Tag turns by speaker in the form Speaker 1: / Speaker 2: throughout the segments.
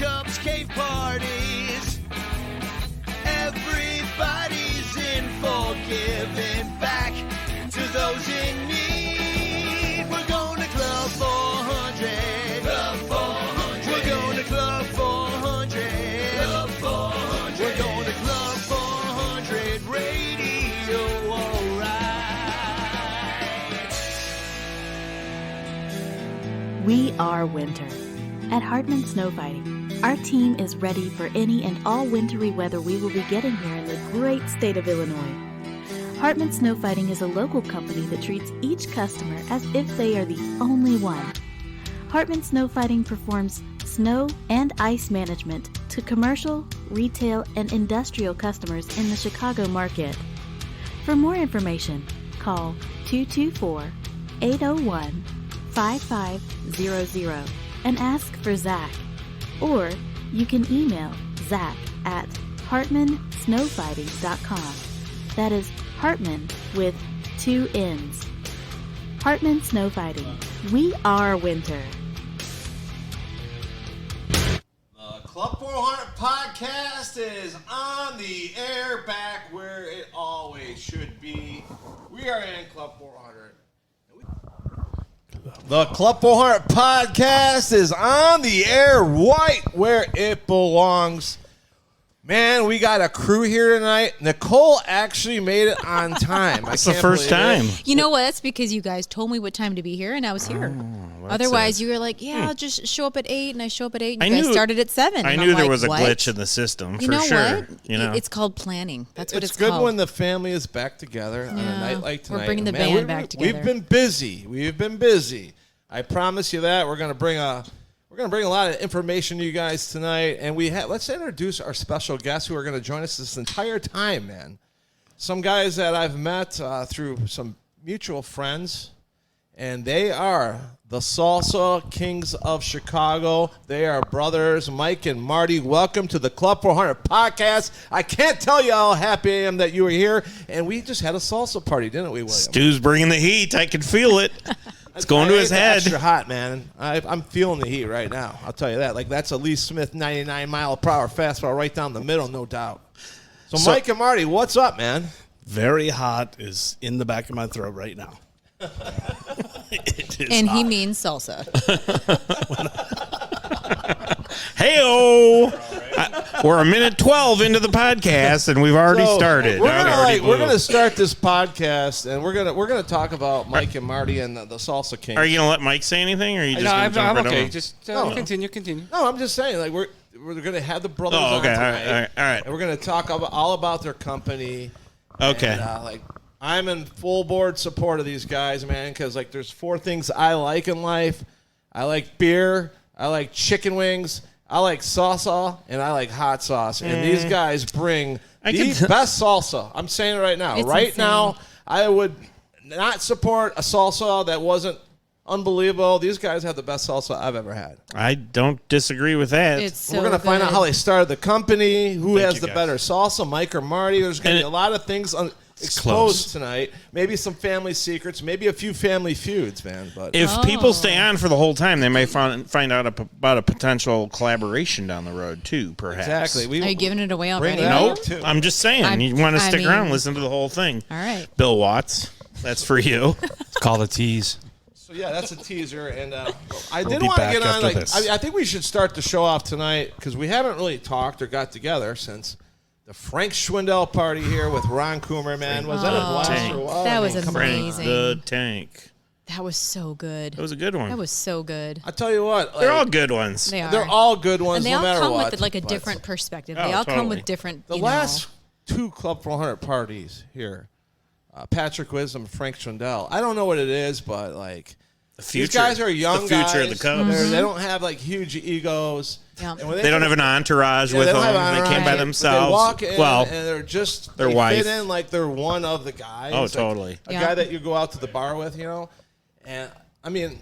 Speaker 1: Cubs cave parties. Everybody's in for giving back to those in need. We're going to Club 400. Club 400. We're going to Club 400. Club 400. We're going to Club 400 Radio, alright.
Speaker 2: We are winter. At Hartman Snow Fighting, our team is ready for any and all wintry weather we will be getting here in the great state of Illinois. Hartman Snow Fighting is a local company that treats each customer as if they are the only one. Hartman Snow Fighting performs snow and ice management to commercial, retail, and industrial customers in the Chicago market. For more information, call 224-801-5500 and ask for Zach. Or you can email Zach at hartmansnowfighting.com. That is Hartman with 2 N's. Hartman Snow Fighting. We are winter.
Speaker 3: The Club 400 podcast is on the air, back where it always should be. We are in Club 400. The Club 400 podcast is on the air right where it belongs. Man, we got a crew here tonight. Nicole actually made it on time.
Speaker 4: It's the first time.
Speaker 5: You know what? That's because you guys told me what time to be here, and I was here. Otherwise, you were like, I'll just show up at 8, and I show up at 8, and you guys started at 7.
Speaker 4: I knew there was a glitch in the system,
Speaker 5: you know
Speaker 4: for sure.
Speaker 5: What? It's called planning. That's what it's
Speaker 3: good
Speaker 5: called.
Speaker 3: when the family is back together on a night like tonight.
Speaker 5: We're bringing the band back together.
Speaker 3: We've been busy. I promise you that. We're going to bring a lot of information to you guys tonight, and let's introduce our special guests who are going to join us this entire time, man. Some guys that I've met through some mutual friends, and they are the Salsa Kings of Chicago. They are brothers, Mike and Marty. Welcome to the Club 400 podcast. I can't tell you how happy I am that you were here, and we just had a salsa party, didn't we, William?
Speaker 4: Stu's bringing the heat. I can feel it. It's going to his head.
Speaker 3: Extra hot, man. I'm feeling the heat right now. I'll tell you that. Like, that's a Lee Smith 99-mile-per-hour fastball right down the middle, no doubt. So Mike and Marty, what's up, man?
Speaker 6: Very hot is in the back of my throat right now. It is
Speaker 5: and
Speaker 6: hot.
Speaker 5: he means salsa.
Speaker 4: Hey-o! We're a minute 12 into the podcast, and we've already started.
Speaker 3: We're gonna start this podcast, and we're gonna talk about Mike and Marty and the Salsa King.
Speaker 4: Are you gonna let Mike say anything, or are you just gonna jump
Speaker 7: I'm
Speaker 4: right
Speaker 7: okay.
Speaker 4: over?
Speaker 7: Just continue.
Speaker 3: No, I'm just saying, like we're gonna have the brothers on tonight,
Speaker 4: all right.
Speaker 3: and we're gonna talk all about their company.
Speaker 4: Okay.
Speaker 3: And, I'm in full board support of these guys, man, because there's 4 things I like in life. I like beer. I like chicken wings. I like salsa, and I like hot sauce. And these guys bring the best salsa. I'm saying it right now.
Speaker 5: It's
Speaker 3: right
Speaker 5: insane.
Speaker 3: now, I would not support a salsa that wasn't unbelievable. These guys have the best salsa I've ever had.
Speaker 4: I don't disagree with that.
Speaker 5: It's so
Speaker 3: We're going to find out how they started the company, who has the
Speaker 4: guys.
Speaker 3: better salsa, Mike or Marty. There's going to be a lot of things exposed tonight. Maybe some family secrets, maybe a few family feuds, man. But
Speaker 4: if people stay on for the whole time, they may find out about a potential collaboration down the road, too, perhaps.
Speaker 3: exactly.
Speaker 5: Are you giving it away already?
Speaker 4: Nope. I'm just saying. You want to stick around, listen to the whole thing.
Speaker 5: All right.
Speaker 4: Bill Watts, that's for you.
Speaker 7: It's called a tease.
Speaker 3: So, yeah, that's a teaser. And I
Speaker 6: We'll
Speaker 3: did
Speaker 6: be
Speaker 3: want to
Speaker 6: back
Speaker 3: get on.
Speaker 6: after this.
Speaker 3: I think we should start the show off tonight because we haven't really talked or got together since the Frank Schwindel party here with Ron Coomer, man. Was that a blast or what?
Speaker 5: That was
Speaker 3: come on.
Speaker 5: amazing.
Speaker 4: The Tank.
Speaker 5: That was so good.
Speaker 4: That was a good one.
Speaker 5: That was so good.
Speaker 3: I tell you what.
Speaker 4: They're all good ones.
Speaker 5: They are.
Speaker 3: They're all good ones,
Speaker 5: and they
Speaker 3: no
Speaker 5: all
Speaker 3: matter
Speaker 5: come
Speaker 3: what.
Speaker 5: with a
Speaker 3: but
Speaker 5: different perspective.
Speaker 4: Oh,
Speaker 5: They all come
Speaker 4: totally.
Speaker 5: with different.
Speaker 3: The last 2 Club 400 parties here, Patrick Wisdom, Frank Schwindel. I don't know what it is, but
Speaker 4: The future.
Speaker 3: these guys are young
Speaker 4: the future
Speaker 3: guys.
Speaker 4: of the Cubs.
Speaker 3: They don't have huge egos.
Speaker 5: Yeah.
Speaker 3: And when
Speaker 4: They don't have an entourage with
Speaker 3: they don't
Speaker 4: them.
Speaker 3: have an
Speaker 4: They came by
Speaker 3: entourage.
Speaker 4: themselves.
Speaker 3: They walk in
Speaker 4: well,
Speaker 3: and they're just
Speaker 4: their
Speaker 3: they
Speaker 4: wife.
Speaker 3: fit in like they're one of the guys.
Speaker 4: Oh,
Speaker 3: like
Speaker 4: totally.
Speaker 3: a guy that you go out to the bar with, And I mean,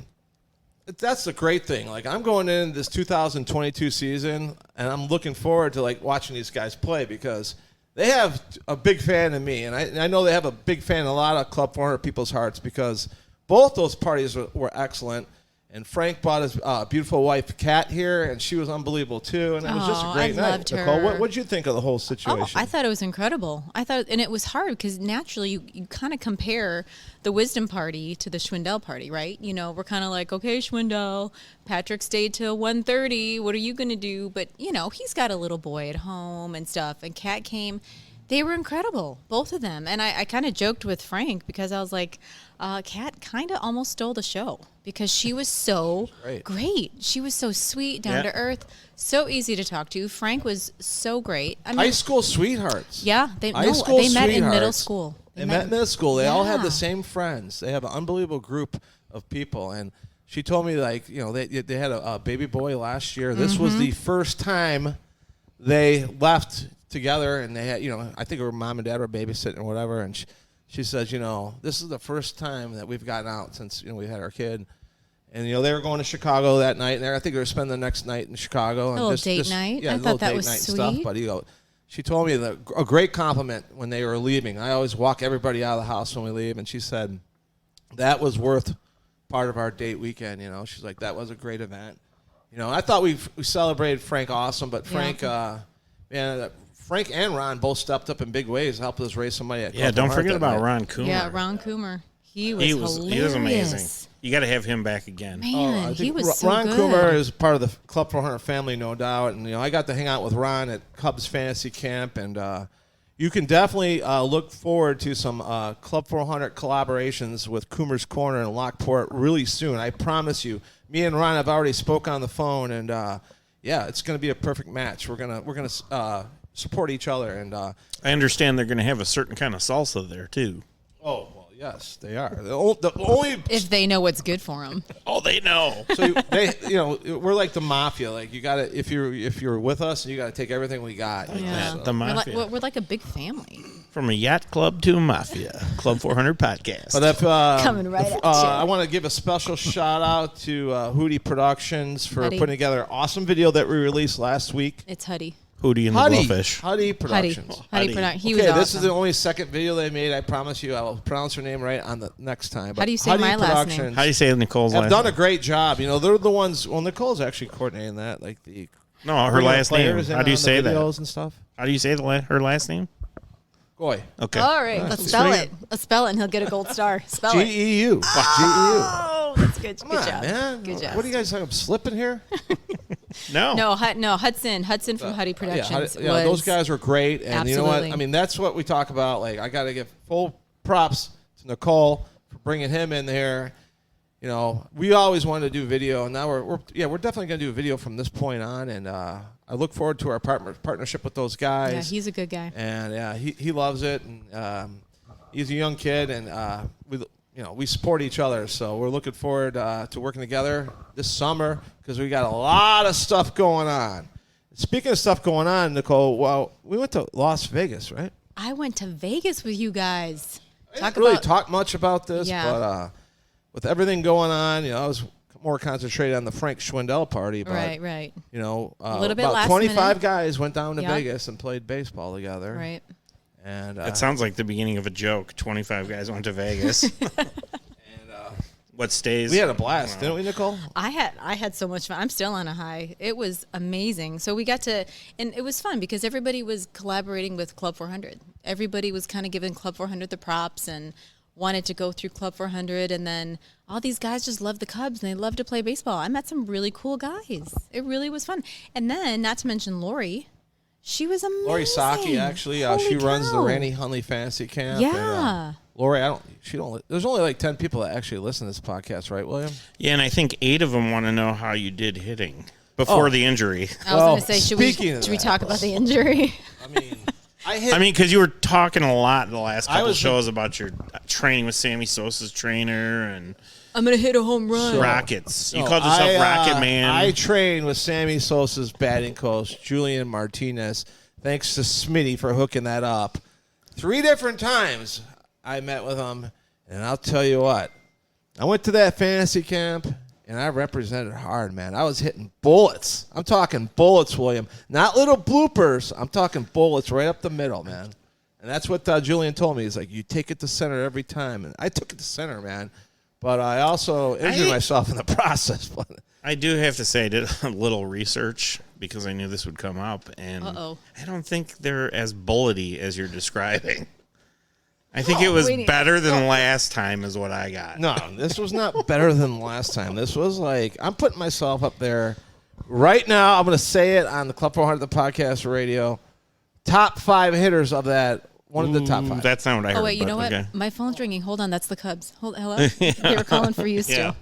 Speaker 3: that's the great thing. I'm going in this 2022 season, and I'm looking forward to watching these guys play because they have a big fan in me, and I know they have a big fan in a lot of Club 400 people's hearts because both those parties were excellent. And Frank brought his beautiful wife, Kat, here, and she was unbelievable, too. And it was just a great night.
Speaker 5: Loved her.
Speaker 3: Nicole, what did you think of the whole situation?
Speaker 5: Oh, I thought it was incredible. And it was hard because naturally you kind of compare the Wisdom Party to the Schwindel Party, right? You know, we're kind of like, okay, Schwindel, Patrick stayed till 1:30. What are you going to do? But, you know, he's got a little boy at home and stuff. And Kat came. They were incredible, both of them. And I kind of joked with Frank because I was like, Kat kind of almost stole the show because she was so great. She was so sweet, down to earth, so easy to talk to. Frank was so great. I mean,
Speaker 3: high school sweethearts.
Speaker 5: Yeah, they met in middle school.
Speaker 3: They met in middle school. They all had the same friends. They have an unbelievable group of people. And she told me, like, you know, they had a baby boy last year. This was the first time they left together, and they had, you know, I think her mom and dad were babysitting or whatever, and she says, you know, this is the first time that we've gotten out since, you know, we had our kid. And, you know, they were going to Chicago that night, and I think they were spending the next night in Chicago.
Speaker 5: A little date night?
Speaker 3: Yeah,
Speaker 5: I thought that was sweet.
Speaker 3: Stuff, but, you know, she told me a great compliment when they were leaving. I always walk everybody out of the house when we leave, and she said, that was worth part of our date weekend, you know. She's like, that was a great event. You know, I thought we celebrated Frank awesome, but Frank, Frank and Ron both stepped up in big ways, helped us raise some money.
Speaker 4: Don't forget about Ron Coomer.
Speaker 5: Yeah, Ron Coomer. He was hilarious.
Speaker 4: He was amazing. You got to have him back again.
Speaker 5: Man, he was so
Speaker 3: Ron
Speaker 5: good.
Speaker 3: Coomer is part of the Club 400 family, no doubt. And, you know, I got to hang out with Ron at Cubs Fantasy Camp, and you can definitely look forward to some Club 400 collaborations with Coomer's Corner in Lockport really soon. I promise you. Me and Ron have already spoke on the phone, and yeah, it's going to be a perfect match. We're gonna support each other, and I
Speaker 4: understand they're going to have a certain kind of salsa there too.
Speaker 3: Oh well, yes, they are. The only
Speaker 5: if they know what's good for them.
Speaker 4: Oh, they know.
Speaker 3: So we're like the mafia. Like, you got to, if you're with us, you got to take everything we got.
Speaker 4: The mafia.
Speaker 5: We're like a big family.
Speaker 4: From a yacht club to a mafia, Club 400 podcast.
Speaker 3: But if
Speaker 5: coming right at you.
Speaker 3: I want to give a special shout out to Hootie Productions for putting together an awesome video that we released last week.
Speaker 5: It's Huddy.
Speaker 4: Hootie and the Blowfish.
Speaker 3: Huddy Productions.
Speaker 5: Huddy Productions. He was
Speaker 3: okay,
Speaker 5: awesome.
Speaker 3: This is the only second video they made. I promise you I will pronounce her name right on the next time. But
Speaker 5: How do you say
Speaker 3: Huddy
Speaker 5: my last name?
Speaker 4: How do you say Nicole's last name?
Speaker 3: Have done a great job. You know, they're the ones. Well, Nicole's actually coordinating that. Like
Speaker 4: her last name. How do you say that?
Speaker 3: And stuff.
Speaker 4: How do you say her last name?
Speaker 3: Goy.
Speaker 4: Okay.
Speaker 5: All right, let's spell it. Let's spell it, and he'll get a gold star. Spell it.
Speaker 3: G-E-U.
Speaker 5: Oh, that's good.
Speaker 3: Come
Speaker 5: Good
Speaker 3: on,
Speaker 5: job.
Speaker 3: man.
Speaker 5: Good job.
Speaker 3: What do you guys think? I'm slipping here?
Speaker 4: No.
Speaker 5: Hudson from Huddy Productions.
Speaker 3: Yeah, those guys were great, and you know what?
Speaker 5: Absolutely.
Speaker 3: I mean, that's what we talk about. Like, I got to give full props to Nicole for bringing him in there. You know, we always wanted to do video, and now we're definitely going to do a video from this point on, and I look forward to our partnership with those guys.
Speaker 5: Yeah, he's a good guy.
Speaker 3: And yeah, he loves it, and he's a young kid, and we support each other. So we're looking forward to working together this summer because we got a lot of stuff going on. Speaking of stuff going on, Nicole, well, we went to Las Vegas, right?
Speaker 5: I went to Vegas with you guys.
Speaker 3: I didn't really talk much about this, but with everything going on, you know, I was more concentrated on the Frank Schwindel party. But,
Speaker 5: right.
Speaker 3: You know,
Speaker 5: A little bit
Speaker 3: about
Speaker 5: last
Speaker 3: 25
Speaker 5: minute.
Speaker 3: Guys went down to Vegas and played baseball together.
Speaker 5: Right.
Speaker 3: And
Speaker 4: it sounds like the beginning of a joke. 25 guys went to Vegas. What stays?
Speaker 3: We had a blast, didn't we, Nicole?
Speaker 5: I had so much fun. I'm still on a high. It was amazing. So we got to, and it was fun because everybody was collaborating with Club 400. Everybody was kind of giving Club 400 the props and wanted to go through Club 400. And then all these guys just loved the Cubs and they loved to play baseball. I met some really cool guys. It really was fun. And then, not to mention Lori. She was amazing.
Speaker 3: Lori Saki, actually, she runs the Randy Hunley Fantasy Camp.
Speaker 5: Yeah.
Speaker 3: And, Lori, there's only like 10 people that actually listen to this podcast, right, William?
Speaker 4: Yeah, and I think 8 of them want to know how you did hitting before the injury.
Speaker 5: I was going to say, should we talk about the injury?
Speaker 3: I mean,
Speaker 4: because you were talking a lot in the last couple of shows about your training with Sammy Sosa's trainer and
Speaker 5: I'm going to hit a home run.
Speaker 4: Rockets. You called yourself Rocket Man.
Speaker 3: I trained with Sammy Sosa's batting coach, Julian Martinez. Thanks to Smitty for hooking that up. 3 different times I met with him, and I'll tell you what. I went to that fantasy camp, and I represented hard, man. I was hitting bullets. I'm talking bullets, William. Not little bloopers. I'm talking bullets right up the middle, man. And that's what Julian told me. He's like, you take it to center every time. And I took it to center, man. but I also injured myself in the process. But
Speaker 4: I do have to say I did a little research because I knew this would come up, and I don't think they're as bullety as you're describing. I think it was better than last time is what I got.
Speaker 3: No, this was not better than last time. This was like, I'm putting myself up there right now. I'm going to say it on the Club 400, the podcast radio. Top 5 hitters of that. One of the top 5.
Speaker 4: That's not what I heard.
Speaker 5: Oh, wait, you know what?
Speaker 4: Okay.
Speaker 5: My phone's ringing. Hold on. That's the Cubs. Hello? They were calling for you still.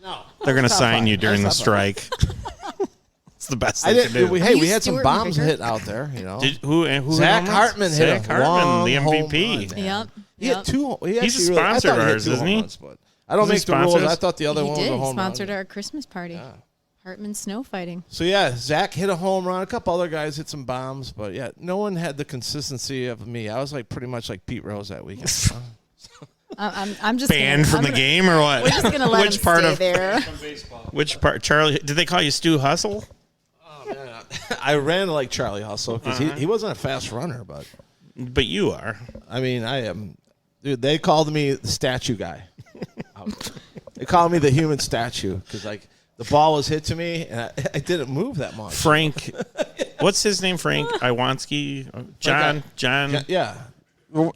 Speaker 3: No,
Speaker 4: They're going to sign
Speaker 3: 5.
Speaker 4: you during the
Speaker 3: That's top 5.
Speaker 4: strike. It's the best thing to do.
Speaker 3: We had some
Speaker 5: Stuart
Speaker 3: bombs
Speaker 5: McGregor?
Speaker 3: hit out there, you know.
Speaker 4: Who
Speaker 3: Zach
Speaker 4: hit
Speaker 3: Hartman hit
Speaker 4: Zach
Speaker 3: a
Speaker 4: Hartman,
Speaker 3: long
Speaker 4: the
Speaker 3: home
Speaker 4: MVP.
Speaker 3: run, man.
Speaker 5: Yep.
Speaker 3: He hit 2.
Speaker 4: He's a sponsor of ours, isn't he?
Speaker 3: But I don't
Speaker 4: Is he
Speaker 3: make the rules.
Speaker 4: sponsors?
Speaker 3: I thought the other
Speaker 5: He
Speaker 3: one was a
Speaker 5: did.
Speaker 3: home
Speaker 5: Sponsored
Speaker 3: run.
Speaker 5: our Christmas party.
Speaker 3: Yeah.
Speaker 5: Hartman snow fighting.
Speaker 3: So, yeah, Zach hit a home run. A couple other guys hit some bombs. But, yeah, no one had the consistency of me. I was like pretty much like Pete Rose that weekend.
Speaker 5: I'm just
Speaker 4: Banned from the game or what?
Speaker 5: We're just going to let
Speaker 4: Which
Speaker 5: him
Speaker 4: part
Speaker 5: stay
Speaker 4: of
Speaker 5: there.
Speaker 4: Which part? Charlie? Did they call you Stu Hustle?
Speaker 3: I ran like Charlie Hustle because he wasn't a fast runner.
Speaker 4: But you are.
Speaker 3: I mean, I am. Dude, they called me the statue guy. They called me the human statue because, like, the ball was hit to me and I didn't move that much.
Speaker 4: Frank. What's his name? Frank Iwanski? John.
Speaker 3: Yeah.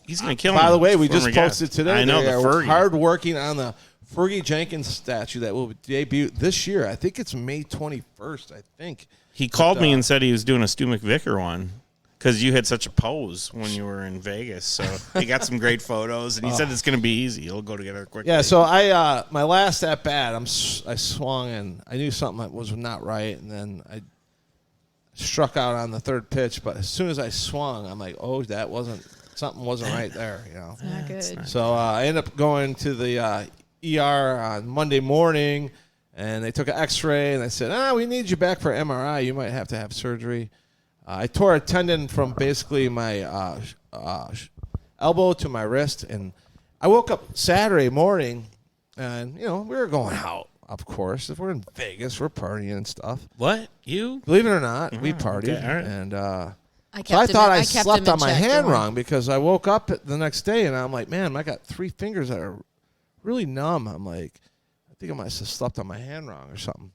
Speaker 4: He's going to kill me.
Speaker 3: By the way, we just
Speaker 4: Former
Speaker 3: posted
Speaker 4: guest.
Speaker 3: today.
Speaker 4: I know,
Speaker 3: they
Speaker 4: the
Speaker 3: are
Speaker 4: Fergie.
Speaker 3: hard working on the Fergie Jenkins statue that will debut this year. I think it's May 21st, I think.
Speaker 4: He called me and said he was doing a Stu McVicker one because you had such a pose when you were in Vegas. So he got some great photos, and he said it's going to be easy. It'll go together quickly.
Speaker 3: Yeah, so my last at bat, I swung and I knew something was not right, and then I struck out on the third pitch. But as soon as I swung, I'm like, oh, something wasn't right there, you know.
Speaker 5: Not good.
Speaker 3: So I ended up going to the ER on Monday morning, and they took an X-ray, and they said, we need you back for MRI. You might have to have surgery. I tore a tendon from basically my elbow to my wrist, and I woke up Saturday morning, and, you know, we were going out, of course. If we're in Vegas, we're partying and stuff.
Speaker 4: What? You?
Speaker 3: Believe it or not, we partied,
Speaker 4: okay, all right.
Speaker 3: and
Speaker 5: I
Speaker 3: thought I
Speaker 5: kept
Speaker 3: slept
Speaker 5: him in
Speaker 3: on my
Speaker 5: check,
Speaker 3: hand
Speaker 5: don't worry.
Speaker 3: wrong because I woke up the next day, and I'm like, man, I got 3 fingers that are really numb. I'm like, I think I might have slept on my hand wrong or something.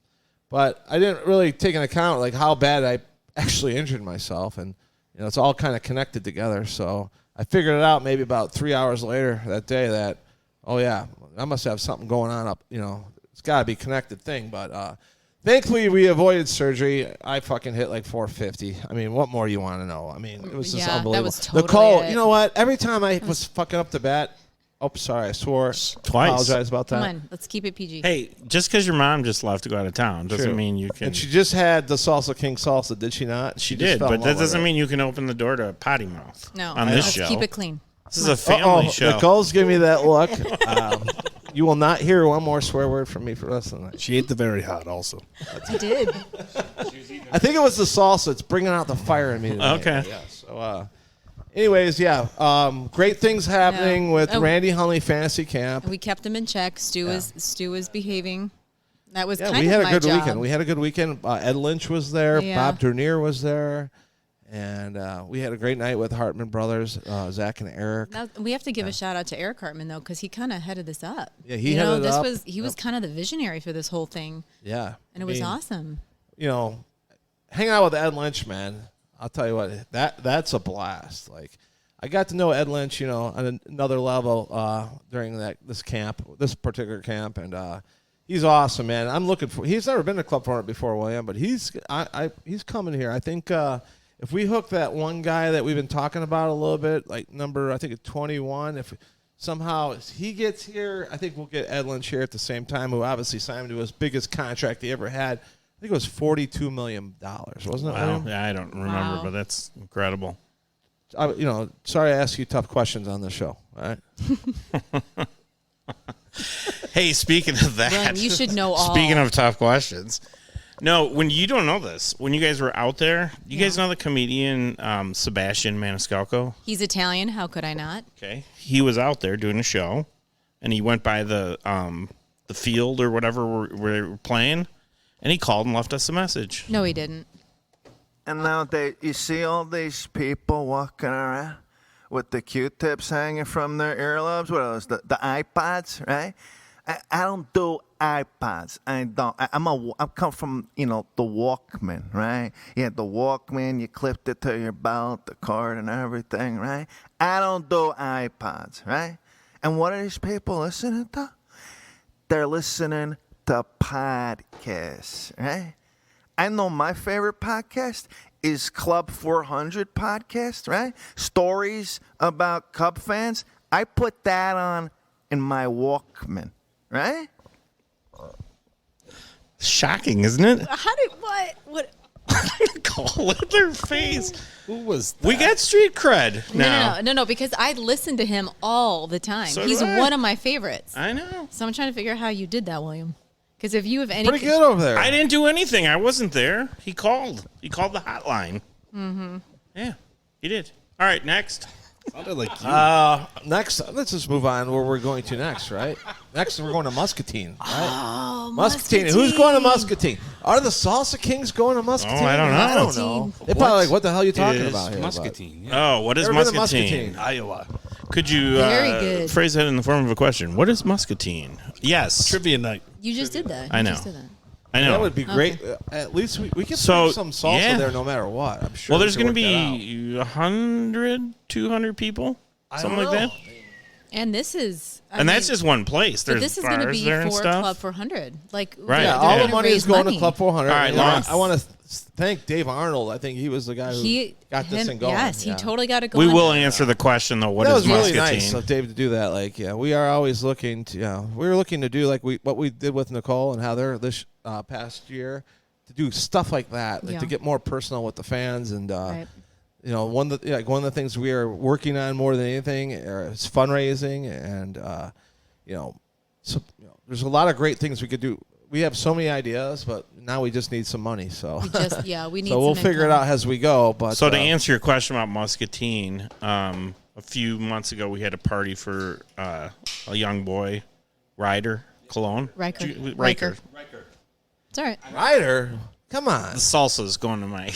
Speaker 3: But I didn't really take into account like how bad I actually injured myself, and you know it's all kind of connected together. So I figured it out maybe about 3 hours later that day that, oh yeah, I must have something going on up. You know, it's got to be a connected thing. But thankfully we avoided surgery. I fucking hit like 450. I mean, what more you want to know? I mean, it was just
Speaker 5: Yeah, that
Speaker 3: unbelievable.
Speaker 5: was totally
Speaker 3: Nicole,
Speaker 5: it.
Speaker 3: you know what? Every time I was fucking up the bat. Oh, sorry, I swore.
Speaker 4: Twice.
Speaker 3: Apologize about that.
Speaker 5: Come on, let's keep it PG.
Speaker 4: Hey, just because your mom just left to go out of town doesn't
Speaker 3: True.
Speaker 4: mean you can.
Speaker 3: And she just had the Salsa King salsa, did she not?
Speaker 4: She
Speaker 3: just
Speaker 4: did,
Speaker 3: fell in
Speaker 4: but that
Speaker 3: love with
Speaker 4: doesn't
Speaker 3: it.
Speaker 4: mean you can open the door to potty mouth.
Speaker 5: No,
Speaker 4: on this
Speaker 5: let's
Speaker 4: show.
Speaker 5: keep it clean.
Speaker 4: This is a family show.
Speaker 3: Nicole's giving me that look. You will not hear one more swear word from me for the rest of the night.
Speaker 6: She ate the very hot also.
Speaker 5: I did.
Speaker 3: I think it was the salsa. It's bringing out the fire in me tonight.
Speaker 4: Okay.
Speaker 3: Yeah. So, anyways, yeah. Great things happening
Speaker 5: Yeah.
Speaker 3: with
Speaker 5: Oh.
Speaker 3: Randy Hunley Fantasy Camp.
Speaker 5: We kept him in check. Stu was behaving. That was
Speaker 3: Yeah,
Speaker 5: kind
Speaker 3: we
Speaker 5: of
Speaker 3: had
Speaker 5: my
Speaker 3: a good
Speaker 5: job.
Speaker 3: weekend. We had a good weekend. Ed Lynch was there.
Speaker 5: Yeah.
Speaker 3: Bob Dernier was there. And we had a great night with Hartman Brothers, Zach and Eric.
Speaker 5: Now, we have to give a shout out to Eric Hartman though, because he kind of headed this up.
Speaker 3: Yeah, he headed it up.
Speaker 5: He was kind of the visionary for this whole thing,
Speaker 3: Yeah.
Speaker 5: and it was awesome.
Speaker 3: You know, hanging out with Ed Lynch, man, I'll tell you what, that's a blast. Like, I got to know Ed Lynch, you know, on another level during this particular camp, and he's awesome, man. I'm looking for. He's never been to Club 400 before, William, but he's coming here. I think if we hook that one guy that we've been talking about a little bit, like number, I think it's 21, if somehow he gets here, I think we'll get Ed Lynch here at the same time, who obviously signed him to his biggest contract he ever had. I think it was $42 million, wasn't it,
Speaker 4: Wow.
Speaker 3: William?
Speaker 4: Yeah, I don't remember,
Speaker 5: Wow.
Speaker 4: but that's incredible.
Speaker 3: Sorry I ask you tough questions on the show, all right?
Speaker 4: Hey, speaking of that,
Speaker 5: William, you should know all.
Speaker 4: Speaking of tough questions, no, when you don't know this, when you guys were out there, you guys know the comedian Sebastian Maniscalco?
Speaker 5: He's Italian. How could I not?
Speaker 4: Okay, he was out there doing a show, and he went by the field or whatever where they were playing, and he called and left us a message.
Speaker 5: No, he didn't.
Speaker 1: And now you see all these people walking around with the Q-tips hanging from their earlobes. What are those? The iPods, right? I don't do iPods. I don't. I come from the Walkman, right? Yeah, the Walkman. You clipped it to your belt, the cord, and everything, right? I don't do iPods, right? And what are these people listening to? They're listening to podcasts, right? I know my favorite podcast is Club 400 podcast, right? Stories about Cub fans. I put that on in my Walkman, right?
Speaker 4: Shocking, isn't it?
Speaker 5: How did what?
Speaker 4: Call it their face.
Speaker 6: Who was that?
Speaker 4: We got street cred now.
Speaker 5: No, because I listen to him all the time.
Speaker 4: So do
Speaker 5: He's
Speaker 4: I.
Speaker 5: one of my favorites.
Speaker 4: I know.
Speaker 5: So I'm trying to figure out how you did that, William. Because if you have any,
Speaker 3: Pretty good over there.
Speaker 4: I didn't do anything. I wasn't there. He called. He called the hotline. Mm-hmm. Yeah, he did. All right, next.
Speaker 6: Sounded like you.
Speaker 3: Next, let's just move on where we're going to next, right? Next, we're going to Muscatine, right?
Speaker 5: Oh,
Speaker 3: Muscatine. Who's going to Muscatine? Are the Salsa Kings going to Muscatine?
Speaker 4: Oh, I don't know.
Speaker 3: I don't know. They're probably like, what the hell are you talking
Speaker 6: Is
Speaker 3: about here?
Speaker 7: Muscatine. Yeah.
Speaker 4: Oh, what is
Speaker 3: Never been to
Speaker 4: Muscatine?
Speaker 6: Iowa.
Speaker 4: Could you
Speaker 5: Very good.
Speaker 4: phrase that in the form of a question? What is Muscatine? Yes.
Speaker 6: Trivia night.
Speaker 5: You just did that.
Speaker 4: I
Speaker 5: You
Speaker 4: know.
Speaker 5: just did that.
Speaker 4: I know.
Speaker 3: That would be great. At least we could
Speaker 4: So,
Speaker 3: bring some salsa
Speaker 4: yeah.
Speaker 3: there no matter what. I'm sure.
Speaker 4: Well, there's
Speaker 3: going
Speaker 4: going
Speaker 3: to
Speaker 4: to be 100, 200 people, something like that.
Speaker 5: And this is,
Speaker 4: And that's just one place.
Speaker 5: but
Speaker 4: There's
Speaker 5: this is going to
Speaker 4: bars
Speaker 5: be
Speaker 4: there and
Speaker 5: for
Speaker 4: stuff.
Speaker 5: Club 400. Like,
Speaker 4: Right.
Speaker 3: Yeah,
Speaker 4: Yeah.
Speaker 3: all
Speaker 4: Yeah.
Speaker 3: the money is going to Club 400.
Speaker 4: All right,
Speaker 3: You know,
Speaker 4: Lawrence.
Speaker 3: I want to thank Dave Arnold. I think he was the guy who got this thing going.
Speaker 5: Yes,
Speaker 3: Yeah.
Speaker 5: he totally got it going.
Speaker 4: We will answer the question, though. What
Speaker 3: That
Speaker 4: is
Speaker 3: was really
Speaker 4: Muscatine?
Speaker 3: nice of Dave to do that. Like, yeah, we are always looking to. We were looking to do like what we did with Nicole and Heather this past year, to do stuff like that, like to get more personal with the fans and.
Speaker 5: Right.
Speaker 3: One of the things we are working on more than anything is fundraising, and there's a lot of great things we could do. We have so many ideas, but now we just need some money. So
Speaker 5: we need.
Speaker 3: So we'll
Speaker 5: some
Speaker 3: figure it
Speaker 5: income.
Speaker 3: out as we go. But
Speaker 4: So to answer your question about Muscatine, a few months ago we had a party for a young boy, Ryder Cologne.
Speaker 5: Riker.
Speaker 4: Riker.
Speaker 5: It's all right.
Speaker 3: Ryder, come on.
Speaker 4: The salsa is going to my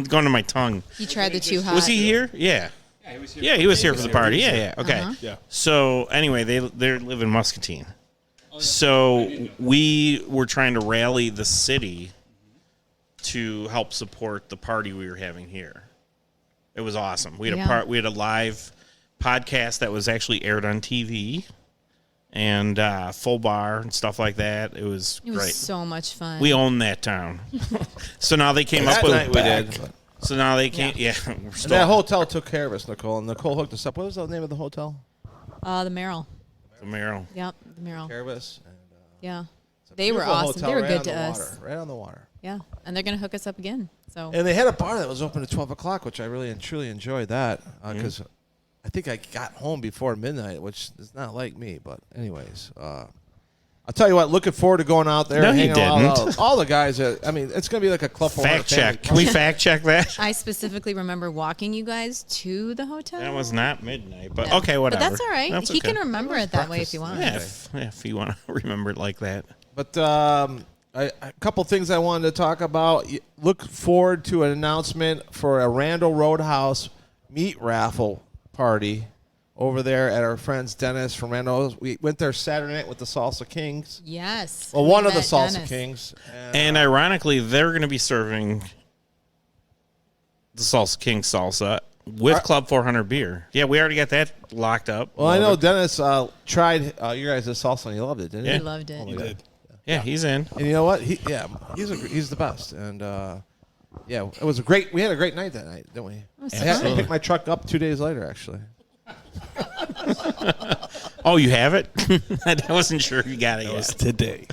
Speaker 4: going to my tongue.
Speaker 5: You tried the too hot.
Speaker 4: Was he here? Yeah. Yeah, he was here for the party. Yeah. Okay.
Speaker 5: Uh-huh.
Speaker 6: Yeah.
Speaker 4: So anyway, they live in Muscatine. So we were trying to rally the city to help support the party we were having here. It was awesome. We had we had a live podcast that was actually aired on TV, and full bar and stuff like that. It was
Speaker 5: It was
Speaker 4: great.
Speaker 5: so much fun.
Speaker 4: We own that town. So now they came up
Speaker 3: That
Speaker 4: with
Speaker 3: night we did.
Speaker 4: So now they can't. Yeah, we're
Speaker 3: And
Speaker 4: still.
Speaker 3: that hotel took care of us, Nicole. And Nicole hooked us up. What was the name of the hotel?
Speaker 5: the Merrill.
Speaker 4: The Merrill.
Speaker 5: Yep, the Merrill.
Speaker 3: Care of us. And,
Speaker 5: Yeah.
Speaker 3: it's a
Speaker 5: They were
Speaker 3: beautiful
Speaker 5: awesome.
Speaker 3: hotel
Speaker 5: They were
Speaker 3: right
Speaker 5: good
Speaker 3: on
Speaker 5: to
Speaker 3: the
Speaker 5: us.
Speaker 3: water, right on the water.
Speaker 5: Yeah, and they're gonna hook us up again. So
Speaker 3: And they had a bar that was open at 12 o'clock, which I really and truly enjoyed that because I think I got home before midnight, which is not like me. But anyways, I'll tell you what, looking forward to going out there.
Speaker 4: No,
Speaker 3: and
Speaker 4: you
Speaker 3: hanging out with
Speaker 4: didn't.
Speaker 3: all the guys. It's going to be like a Club 400
Speaker 4: Fact check.
Speaker 3: family.
Speaker 4: Can we fact check that?
Speaker 5: I specifically remember walking you guys to the hotel.
Speaker 4: That was not midnight, but
Speaker 5: Yeah.
Speaker 4: okay, whatever.
Speaker 5: But that's all right.
Speaker 4: That's
Speaker 5: He
Speaker 4: okay.
Speaker 5: can remember it that way if you want.
Speaker 4: Yeah, if you want to remember it like that.
Speaker 3: But a couple things I wanted to talk about. Look forward to an announcement for a Randall Roadhouse meat raffle party over there at our friends Dennis from Randall. We went there Saturday night with the Salsa Kings.
Speaker 5: Yes.
Speaker 3: Well,
Speaker 5: we
Speaker 3: one of the
Speaker 5: met
Speaker 3: Salsa
Speaker 5: Dennis.
Speaker 3: Kings.
Speaker 4: And ironically, they're going to be serving the Salsa King salsa with Club 400 beer. Yeah, we already got that locked up.
Speaker 3: Well, I know Dennis tried your guys' salsa and he loved it, didn't
Speaker 4: Yeah.
Speaker 3: he?
Speaker 5: He loved it.
Speaker 6: He did.
Speaker 4: Yeah, he's in.
Speaker 3: And you know what? He's the best. And it was a great. We had a great night that night, didn't we? I had to pick my truck up 2 days later, actually.
Speaker 4: Oh, you have it? I wasn't sure you got it
Speaker 6: That was
Speaker 4: yet.
Speaker 6: today.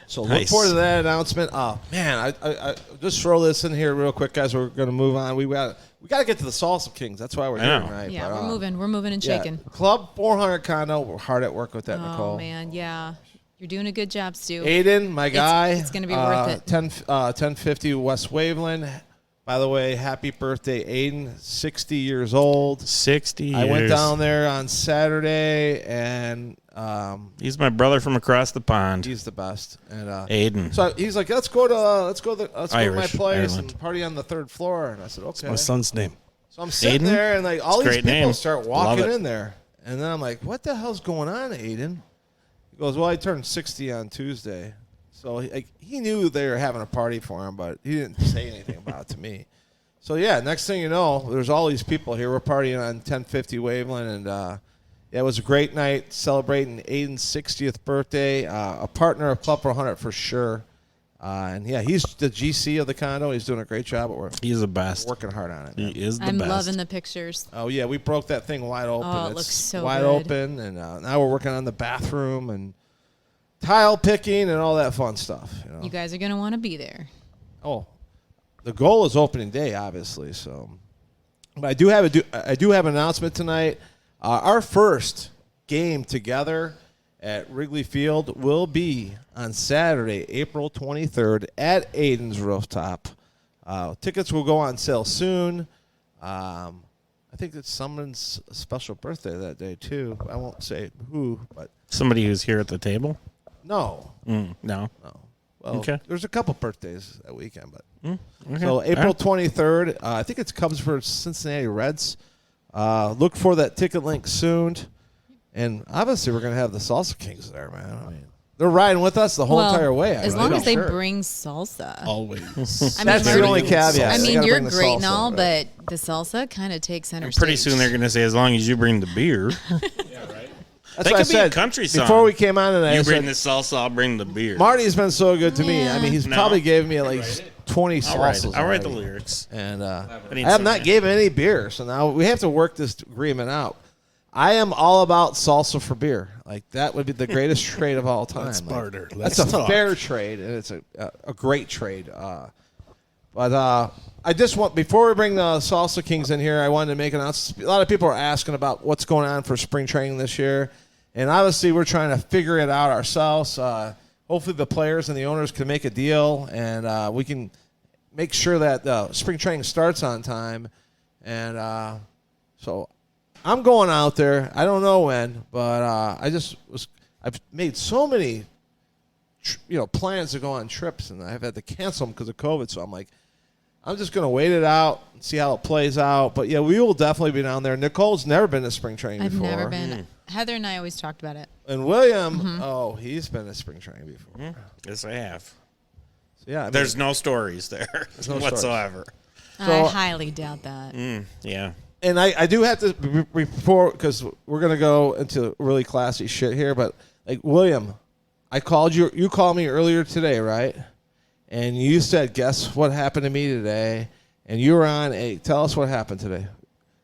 Speaker 3: So look
Speaker 4: Nice.
Speaker 3: forward to that announcement. Oh man, I just throw this in here real quick, guys. We're going to move on. We got to get to the Salsa Kings. That's why we're
Speaker 4: I
Speaker 3: here
Speaker 4: know.
Speaker 3: tonight.
Speaker 5: Yeah,
Speaker 3: But,
Speaker 5: we're moving and
Speaker 3: yeah,
Speaker 5: shaking.
Speaker 3: Club 400 condo. We're hard at work with that,
Speaker 5: Oh
Speaker 3: Nicole.
Speaker 5: man, yeah, you're doing a good job, Stu.
Speaker 3: Aiden, my guy.
Speaker 5: it's gonna be worth it.
Speaker 3: 1050 West Waveland. By the way, happy birthday, Aiden. 60 years old.
Speaker 4: 60 years.
Speaker 3: I went down there on Saturday, and
Speaker 4: He's my brother from across the pond.
Speaker 3: he's the best. And
Speaker 4: Aiden.
Speaker 3: so he's like, let's go to my
Speaker 4: Irish,
Speaker 3: place
Speaker 4: Ireland.
Speaker 3: and party on the third floor. And I said, okay.
Speaker 6: My son's name.
Speaker 3: So I'm sitting
Speaker 4: Aiden?
Speaker 3: there, and like all
Speaker 4: It's a
Speaker 3: these
Speaker 4: great
Speaker 3: people
Speaker 4: name.
Speaker 3: start
Speaker 4: Love
Speaker 3: walking
Speaker 4: it.
Speaker 3: in there, and then I'm like, what the hell's going on, Aiden? goes, well, I turned 60 on Tuesday. So he knew they were having a party for him, but he didn't say anything about it to me. So, yeah, next thing you know, there's all these people here. We're partying on 1050 Waveland, and it was a great night celebrating Aiden's 60th birthday. A partner of Club 400 for sure. And, yeah, he's the GC of the condo. He's doing a great job. But
Speaker 4: he's the best.
Speaker 3: Working hard on it.
Speaker 4: Man. He is the
Speaker 5: I'm
Speaker 4: best.
Speaker 5: loving the pictures.
Speaker 3: Oh, yeah, we broke that thing wide open.
Speaker 5: Oh, it
Speaker 3: it's
Speaker 5: looks so
Speaker 3: wide
Speaker 5: good.
Speaker 3: open, and now we're working on the bathroom and tile picking and all that fun stuff. You know?
Speaker 5: You guys are going to want to be there.
Speaker 3: Oh, the goal is opening day, obviously. So, but I do have an announcement tonight. Our first game together at Wrigley Field will be on Saturday, April 23rd at Aiden's Rooftop. Tickets will go on sale soon. I think it's someone's special birthday that day too. I won't say who, but
Speaker 4: somebody who's here at the table.
Speaker 3: No.
Speaker 4: No.
Speaker 3: Well,
Speaker 4: okay.
Speaker 3: There's a couple birthdays that weekend, but
Speaker 4: Okay.
Speaker 3: so April 23rd. I think it's Cubs for Cincinnati Reds. Look for that ticket link soon, and obviously we're gonna have the Salsa Kings there, man. I mean, they're riding with us the whole entire way.
Speaker 5: As long as they bring salsa.
Speaker 6: Always.
Speaker 5: I mean,
Speaker 3: That's the only caveat.
Speaker 5: I
Speaker 3: They
Speaker 5: mean,
Speaker 3: gotta
Speaker 5: you're
Speaker 3: bring the
Speaker 5: great and
Speaker 3: salsa,
Speaker 5: all,
Speaker 3: right?
Speaker 5: but the salsa kind of takes center
Speaker 4: Pretty
Speaker 5: stage.
Speaker 4: soon they're going to say, as long as you bring the beer.
Speaker 3: That's
Speaker 4: That
Speaker 3: what I
Speaker 4: could be a
Speaker 3: said
Speaker 4: country song.
Speaker 3: before we came on tonight.
Speaker 4: You
Speaker 3: I
Speaker 4: bring
Speaker 3: said,
Speaker 4: the salsa, I'll bring the beer.
Speaker 3: Marty's been so good to me. I mean, he's
Speaker 4: No.
Speaker 3: probably gave me like 20 salsas.
Speaker 4: I'll write the
Speaker 3: already.
Speaker 4: lyrics.
Speaker 3: And I
Speaker 4: need
Speaker 3: have
Speaker 4: some,
Speaker 3: not
Speaker 4: yeah.
Speaker 3: given any beer, so now we have to work this agreement out. I am all about salsa for beer. Like, that would be the greatest trade of all time.
Speaker 6: Let's
Speaker 3: Like,
Speaker 6: barter.
Speaker 3: That's
Speaker 6: Let's
Speaker 3: a
Speaker 6: talk.
Speaker 3: fair trade, and it's a great trade. But I just want, before we bring the Salsa Kings in here, I wanted to make an announcement. A lot of people are asking about what's going on for spring training this year. And obviously, we're trying to figure it out ourselves. Hopefully, the players and the owners can make a deal, and we can make sure that spring training starts on time. And so I'm going out there. I don't know when, but I've made so many plans to go on trips, and I've had to cancel them because of COVID. So I'm like, I'm just going to wait it out and see how it plays out. But, yeah, we will definitely be down there. Nicole's never been to spring training
Speaker 5: I've
Speaker 3: before.
Speaker 5: never been. Heather and I always talked about it.
Speaker 3: And William, he's been to spring training before.
Speaker 4: Yes, I have.
Speaker 3: So, yeah, I mean,
Speaker 4: There's no stories there
Speaker 3: no
Speaker 4: whatsoever.
Speaker 3: So-
Speaker 5: I highly doubt that.
Speaker 4: Yeah.
Speaker 3: and I do have to, before, because we're going to go into really classy shit here, but, like, William, I called you. You called me earlier today, right? And you said, guess what happened to me today? And you were on tell us what happened today.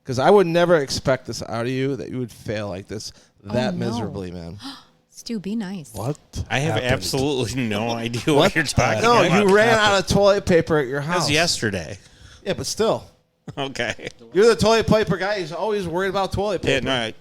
Speaker 3: Because I would never expect this out of you, that you would fail like this that
Speaker 5: no.
Speaker 3: miserably, man.
Speaker 5: Stu, be nice.
Speaker 6: What?
Speaker 4: I have
Speaker 6: happened?
Speaker 4: absolutely no idea what you're talking
Speaker 3: No,
Speaker 4: about.
Speaker 3: you ran out of toilet paper at your
Speaker 4: That was
Speaker 3: house.
Speaker 4: yesterday.
Speaker 3: Yeah, but still.
Speaker 4: Okay.
Speaker 3: You're the toilet paper guy. He's always worried about toilet
Speaker 4: Yeah,
Speaker 3: paper.
Speaker 4: no,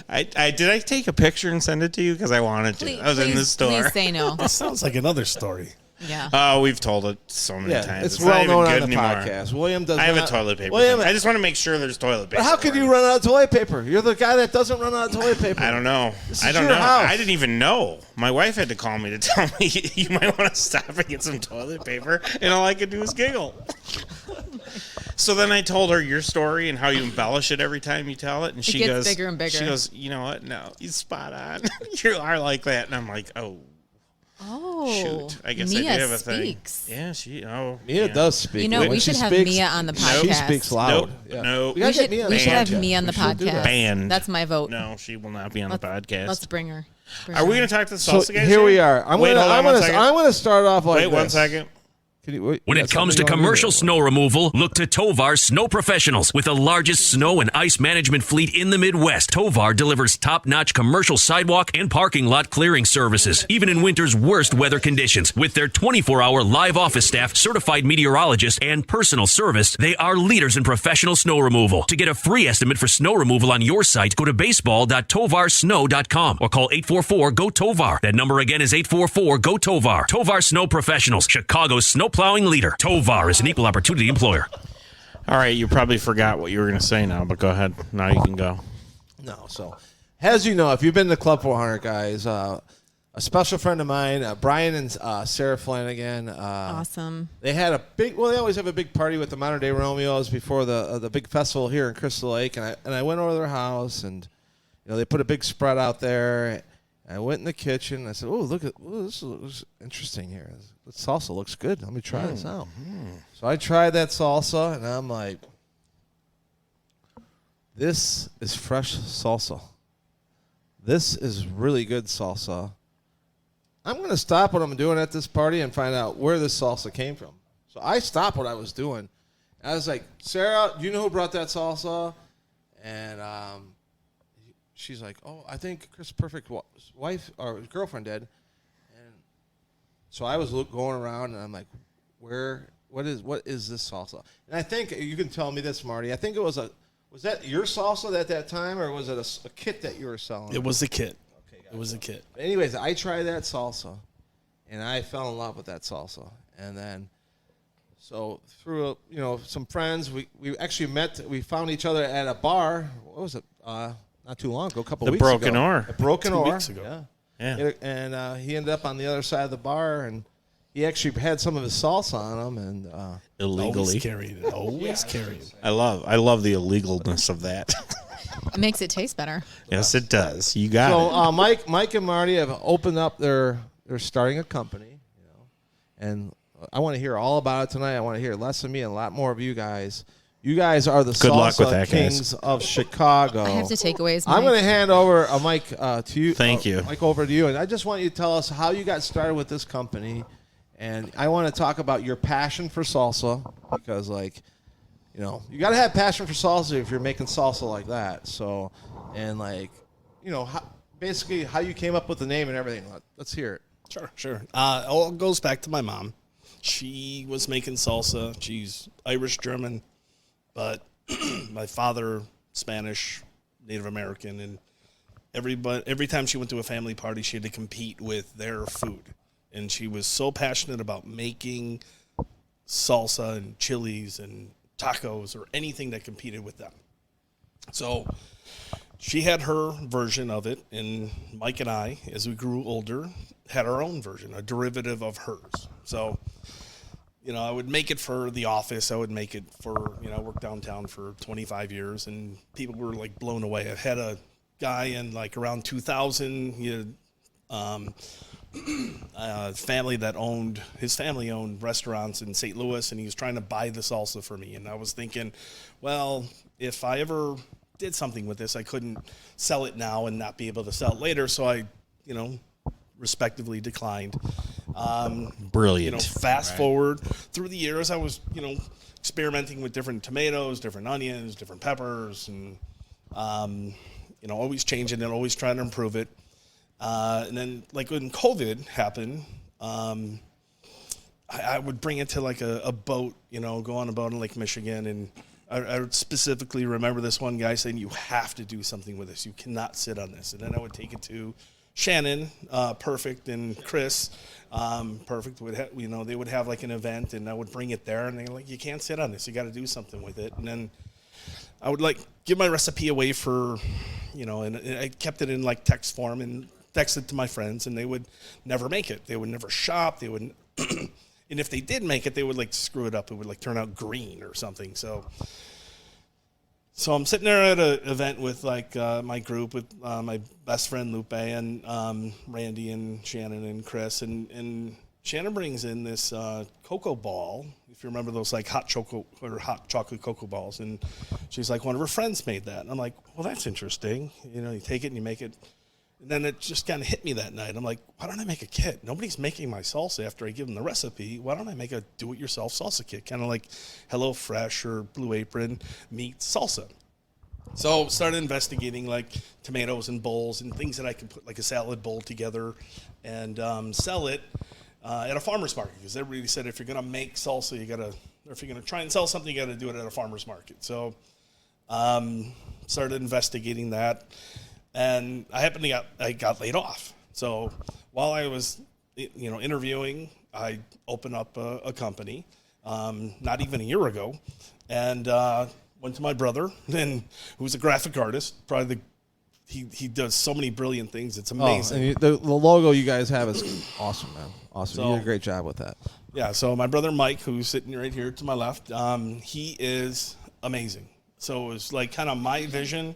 Speaker 4: I did I take a picture and send it to you because I wanted to. I was in the store.
Speaker 5: Please say no.
Speaker 6: This sounds like another story.
Speaker 5: Yeah.
Speaker 4: Oh, we've told it so many
Speaker 3: Yeah,
Speaker 4: times.
Speaker 3: it's
Speaker 4: not
Speaker 3: well
Speaker 4: even
Speaker 3: known
Speaker 4: good
Speaker 3: on the
Speaker 4: anymore.
Speaker 3: podcast. William does
Speaker 4: I have
Speaker 3: not,
Speaker 4: a toilet paper.
Speaker 3: William,
Speaker 4: thing. I just want to make sure there's toilet paper.
Speaker 3: but how could you run out of toilet paper? You're the guy that doesn't run out of toilet paper.
Speaker 4: I don't know.
Speaker 3: This
Speaker 4: I
Speaker 3: is
Speaker 4: don't
Speaker 3: your
Speaker 4: know.
Speaker 3: house.
Speaker 4: I didn't even know. My wife had to call me to tell me you might want to stop and get some toilet paper, and all I could do was giggle. So then I told her your story and how you embellish it every time you tell it, and she
Speaker 5: gets
Speaker 4: goes,
Speaker 5: bigger and bigger.
Speaker 4: She goes, you know what? No, you spot on. You are like that, and I'm like, oh.
Speaker 5: Oh,
Speaker 4: Shoot, I guess
Speaker 5: Mia
Speaker 4: I do have a
Speaker 5: speaks.
Speaker 4: thing. Yeah, she. Oh,
Speaker 3: Mia
Speaker 4: yeah.
Speaker 3: does speak.
Speaker 5: You know,
Speaker 3: When
Speaker 5: we
Speaker 3: she
Speaker 5: should have
Speaker 3: speaks,
Speaker 5: Mia on the
Speaker 3: She
Speaker 5: podcast.
Speaker 3: speaks loud.
Speaker 4: Nope.
Speaker 3: Yeah.
Speaker 4: Nope.
Speaker 3: We gotta
Speaker 5: We
Speaker 3: get
Speaker 5: should,
Speaker 3: Mia on
Speaker 5: we
Speaker 3: the
Speaker 5: should have
Speaker 3: podcast.
Speaker 5: me on the
Speaker 3: We should do that.
Speaker 5: podcast.
Speaker 4: Banned.
Speaker 5: That's my vote.
Speaker 4: No, she will not be on the podcast.
Speaker 5: Let's bring her.
Speaker 4: Are we going to talk to the
Speaker 3: So
Speaker 4: salsa guys?
Speaker 3: here we are. I'm
Speaker 4: Wait, hold on one second.
Speaker 3: gonna start off like
Speaker 4: Wait
Speaker 3: this.
Speaker 4: 1 second.
Speaker 3: Can you, wait,
Speaker 8: When
Speaker 3: you
Speaker 8: it
Speaker 3: got
Speaker 8: comes to
Speaker 3: something you wanna
Speaker 8: commercial
Speaker 3: do?
Speaker 8: snow removal, look to Tovar Snow Professionals. With the largest snow and ice management fleet in the Midwest, Tovar delivers top-notch commercial sidewalk and parking lot clearing services, even in winter's worst weather conditions. With their 24-hour live office staff, certified meteorologists, and personal service, they are leaders in professional snow removal. To get a free estimate for snow removal on your site, go to baseball.tovarsnow.com or call 844-GO-TOVAR. That number again is 844-GO-TOVAR. Tovar Snow Professionals, Chicago's snow plowing leader. Tovar is an equal opportunity employer.
Speaker 4: All right, you probably forgot what you were going to say now, but go ahead. Now you can go.
Speaker 3: No, so as you know, if you've been to Club 400, guys, a special friend of mine, Brian and Sarah Flanagan.
Speaker 5: Awesome.
Speaker 3: They had a big. Well, they always have a big party with the Modern Day Romeos before the big festival here in Crystal Lake, and I went over to their house, and they put a big spread out there, I went in the kitchen. I said, "Oh, this looks interesting here. The salsa looks good. Let me try this out." So I tried that salsa, and I'm like, "This is fresh salsa. This is really good salsa. I'm going to stop what I'm doing at this party and find out where this salsa came from." So I stopped what I was doing. I was like, "Sarah, do you know who brought that salsa?" And she's like, "Oh, I think Chris' perfect wife or girlfriend did." And so I was going around, and I'm like, what is this salsa? And I think you can tell me this, Marty. I think it was that your salsa at that time, or was it a kit that you were selling?
Speaker 6: It was a kit.
Speaker 3: Okay,
Speaker 6: it was a kit.
Speaker 3: Anyways, I tried that salsa, and I fell in love with that salsa. And then, so through some friends, we actually met. We found each other at a bar. What was it? Not too long ago, a couple of weeks ago.
Speaker 4: The Broken Oar.
Speaker 3: The Broken Oar.
Speaker 6: 2 weeks ago.
Speaker 4: Yeah.
Speaker 3: And he ended up on the other side of the bar, and he actually had some of his salsa on him, and
Speaker 4: Illegally.
Speaker 6: Always carrying.
Speaker 4: I love the illegalness of that.
Speaker 5: It makes it taste better.
Speaker 4: Yes, it does. You got
Speaker 3: so
Speaker 4: it.
Speaker 3: Mike and Marty have opened up they're starting a company, and I want to hear all about it tonight. I want to hear less of me and a lot more of you guys. You guys are the
Speaker 4: Good luck with
Speaker 3: Salsa
Speaker 4: that, guys.
Speaker 3: Kings of Chicago.
Speaker 5: I have to takeaways.
Speaker 3: I'm going to hand over a mic to you.
Speaker 4: Thank you.
Speaker 3: Mike, over to you. And I just want you to tell us how you got started with this company. And I want to talk about your passion for salsa because, you got to have passion for salsa if you're making salsa like that. So, and basically how you came up with the name and everything. Let's hear it.
Speaker 6: Sure. All goes back to my mom. She was making salsa. She's Irish German, but my father Spanish, Native American, and every time she went to a family party, she had to compete with their food, and she was so passionate about making salsa and chilies and tacos or anything that competed with them. So she had her version of it, and Mike and I, as we grew older, had our own version, a derivative of hers. So, I would make it for the office. I would make it for, I worked downtown for 25 years, and people were, blown away. I had a guy in, around 2000, he had a family that his family owned restaurants in St. Louis, and he was trying to buy the salsa for me. And I was thinking, well, if I ever did something with this, I couldn't sell it now and not be able to sell it later. So I, respectively declined.
Speaker 4: Brilliant.
Speaker 6: Fast forward through the years, I was, experimenting with different tomatoes, different onions, different peppers, and, always changing it, always trying to improve it. And then, when COVID happened, I would bring it to, a boat, go on a boat in Lake Michigan, and I specifically remember this one guy saying, "You have to do something with this. You cannot sit on this." And then I would take it to Shannon, Perfect, and Chris, Perfect. They would have an event, and I would bring it there, and they're like, "You can't sit on this. You got to do something with it." And then I would give my recipe away for, and I kept it in text form and texted to my friends, and they would never make it. They would never shop. They would. And if they did make it, they would screw it up. It would turn out green or something. So I'm sitting there at an event with my group with my best friend Lupe and Randy and Shannon and Chris, and Shannon brings in this cocoa ball. If you remember those hot chocolate cocoa balls, and she's like, one of her friends made that. And I'm like, well, that's interesting. You take it and you make it. And then it just kind of hit me that night. I'm like, why don't I make a kit? Nobody's making my salsa after I give them the recipe. Why don't I make a do-it-yourself salsa kit? Kind of like Hello Fresh or Blue Apron meets salsa. So started investigating tomatoes and bowls and things that I could put a salad bowl together and sell it at a farmer's market. Because everybody said if you're going to make salsa, or if you're going to try and sell something, you got to do it at a farmer's market. So started investigating that. And I happened I got laid off. So while I was, interviewing, I opened up a company, not even a year ago, and went to my brother, who's a graphic artist. Probably he does so many brilliant things. It's amazing.
Speaker 3: And the logo you guys have is awesome, man. Awesome. You did a great job with that.
Speaker 6: Yeah. So my brother Mike, who's sitting right here to my left, he is amazing. So it was kind of my vision.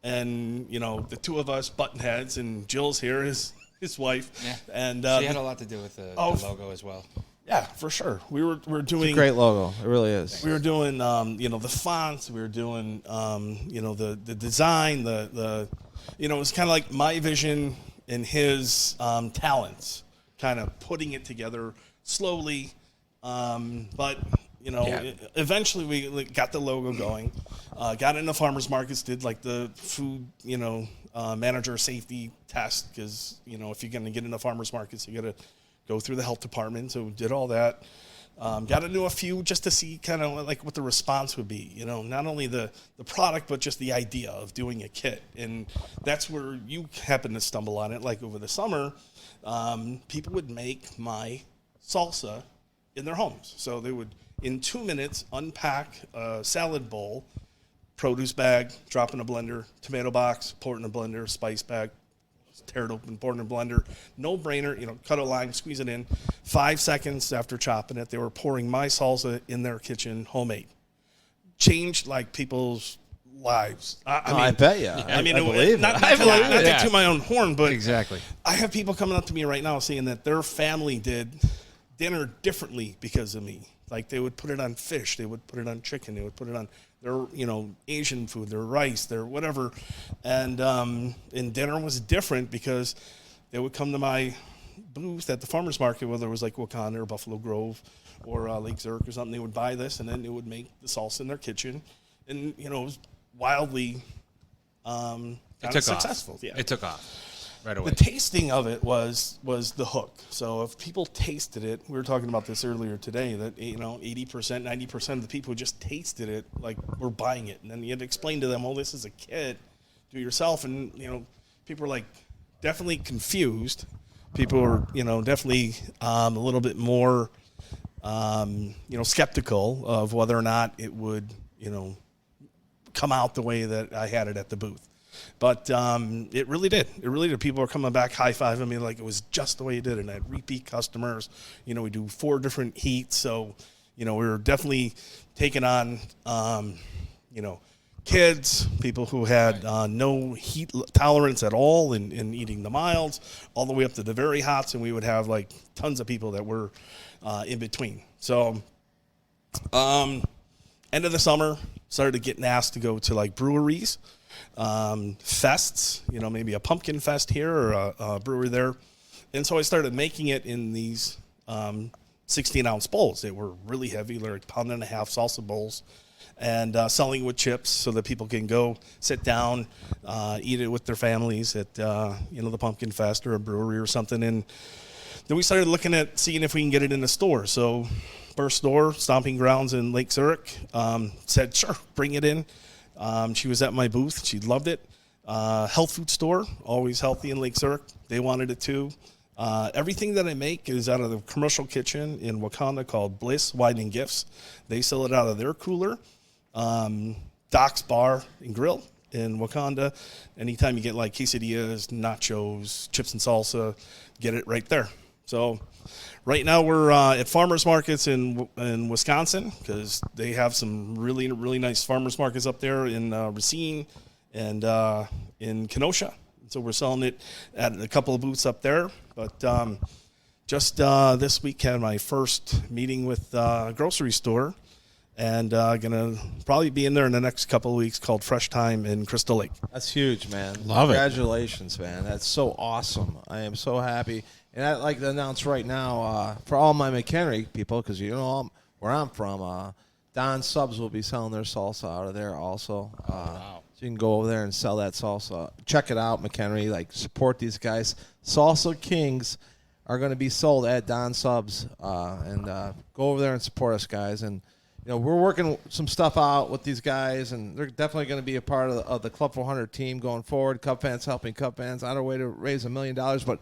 Speaker 6: and the two of us button heads, and Jill's here, his wife, and
Speaker 7: she had a lot to do with the logo as well.
Speaker 6: Yeah, for sure. We're doing
Speaker 3: It's a great logo. It really is.
Speaker 6: We were doing the fonts. We were doing the design. It was kind of like my vision and his talents, kind of putting it together slowly, but. Eventually we got the logo going, got into farmers markets, did like the food, manager safety test, because, if you're going to get into farmers markets, you got to go through the health department. So we did all that. Got into a few just to see kind of like what the response would be, not only the product, but just the idea of doing a kit. And that's where you happen to stumble on it. Like over the summer, people would make my salsa in their homes. So they would, in 2 minutes, unpack a salad bowl, produce bag, drop in a blender, tomato box, pour it in a blender, spice bag, tear it open, pour it in a blender. No brainer, cut a line, squeeze it in. 5 seconds after chopping it, they were pouring my salsa in their kitchen, homemade. Changed like people's lives.
Speaker 3: I bet you.
Speaker 6: I
Speaker 3: believe
Speaker 6: not to toot my own horn, but
Speaker 7: Exactly.
Speaker 6: I have people coming up to me right now saying that their family did dinner differently because of me. Like they would put it on fish, they would put it on chicken, they would put it on their, Asian food, their rice, their whatever. And dinner was different because they would come to my booth at the farmer's market, whether it was like Wakanda or Buffalo Grove or Lake Zurich or something. They would buy this, and then they would make the salsa in their kitchen. And, it was wildly successful. Yeah.
Speaker 7: It took off right away.
Speaker 6: The tasting of it was the hook. So if people tasted it, we were talking about this earlier today, that 80%, 90% of the people who just tasted it, like, were buying it. And then you had to explain to them, this is a kit, do it yourself. And people were like definitely confused. People were definitely a little bit more skeptical of whether or not it would come out the way that I had it at the booth. But it really did. It really did. People were coming back, high-fiving me like it was just the way you did it. And I had repeat customers. We do 4 different heats. So, we were definitely taking on, kids, people who had no heat tolerance at all and eating the milds, all the way up to the very hots. And we would have, like, tons of people that were in between. So end of the summer, started getting asked to go to, like, breweries. Fests, maybe a pumpkin fest here or a brewery there. And so I started making it in these 16-ounce bowls. They were really heavy, like 1.5 pound salsa bowls, and selling with chips so that people can go sit down, eat it with their families at, the pumpkin fest or a brewery or something. And then we started looking at seeing if we can get it in the store. So first store, Stomping Grounds in Lake Zurich, said, sure, bring it in. She was at my booth. She loved it. Health food store, always healthy in Lake Zurich. They wanted it too. Everything that I make is out of the commercial kitchen in Wakanda called Bliss Wine and Gifts. They sell it out of their cooler. Doc's Bar and Grill in Wakanda. Anytime you get like quesadillas, nachos, chips and salsa, get it right there. So right now we're at farmers markets in Wisconsin because they have some really, really nice farmers markets up there in Racine and in Kenosha. So we're selling it at a couple of booths up there. But just this week had my first meeting with a grocery store, and going to probably be in there in the next couple of weeks, called Fresh Time in Crystal Lake.
Speaker 3: That's huge, man.
Speaker 4: Love it.
Speaker 3: Congratulations, man. That's so awesome. I am so happy. And I'd like to announce right now, for all my McHenry people, because where I'm from, Don Subs will be selling their salsa out of there also. Wow. So you can go over there and sell that salsa. Check it out, McHenry. Support these guys. Salsa Kings are going to be sold at Don Subs. And go over there and support us, guys. And, we're working some stuff out with these guys, and they're definitely going to be a part of the Club 400 team going forward. Cub fans helping Cub fans on our way to raise $1 million. But,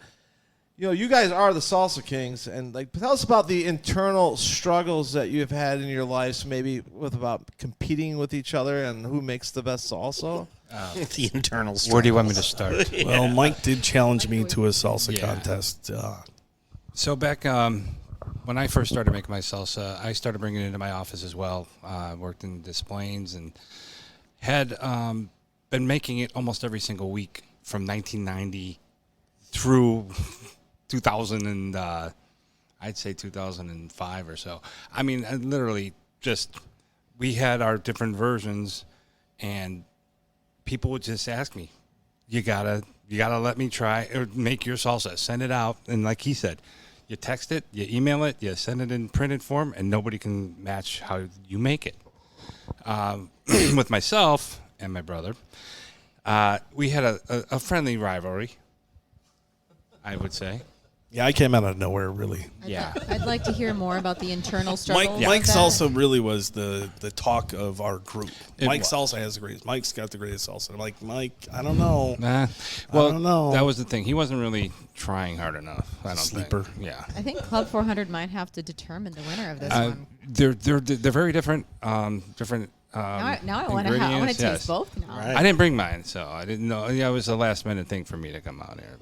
Speaker 3: you guys are the Salsa Kings, and tell us about the internal struggles that you've had in your lives, maybe about competing with each other and who makes the best salsa.
Speaker 4: The internal struggles.
Speaker 7: Where do you want me to start?
Speaker 6: Well, Mike did challenge me to a salsa contest.
Speaker 7: So back when I first started making my salsa, I started bringing it into my office as well. Worked in Des Plaines and had been making it almost every single week from 1990 through 2000 and I'd say 2005 or so. I mean, I literally just we had our different versions, and people would just ask me, "You gotta let me try or make your salsa. Send it out." And like he said, you text it, you email it, you send it in printed form, and nobody can match how you make it. With myself and my brother, we had a friendly rivalry, I would say.
Speaker 6: Yeah, I came out of nowhere, really.
Speaker 5: I'd like to hear more about the internal struggle.
Speaker 6: Mike Salsa really was the talk of our group. Mike Salsa has the greatest. Mike's got the greatest salsa. I'm like, Mike, I don't know.
Speaker 7: Well,
Speaker 6: I don't know.
Speaker 7: That was the thing. He wasn't really trying hard enough. I don't
Speaker 6: Sleeper.
Speaker 7: think. Yeah.
Speaker 5: I think Club 400 might have to determine the winner of this one.
Speaker 7: They're very different.
Speaker 5: Now I want to
Speaker 7: ingredients,
Speaker 5: taste
Speaker 7: yes.
Speaker 5: both now.
Speaker 6: Right.
Speaker 7: I didn't bring mine, so I didn't know. Yeah, it was a last minute thing for me to come out here.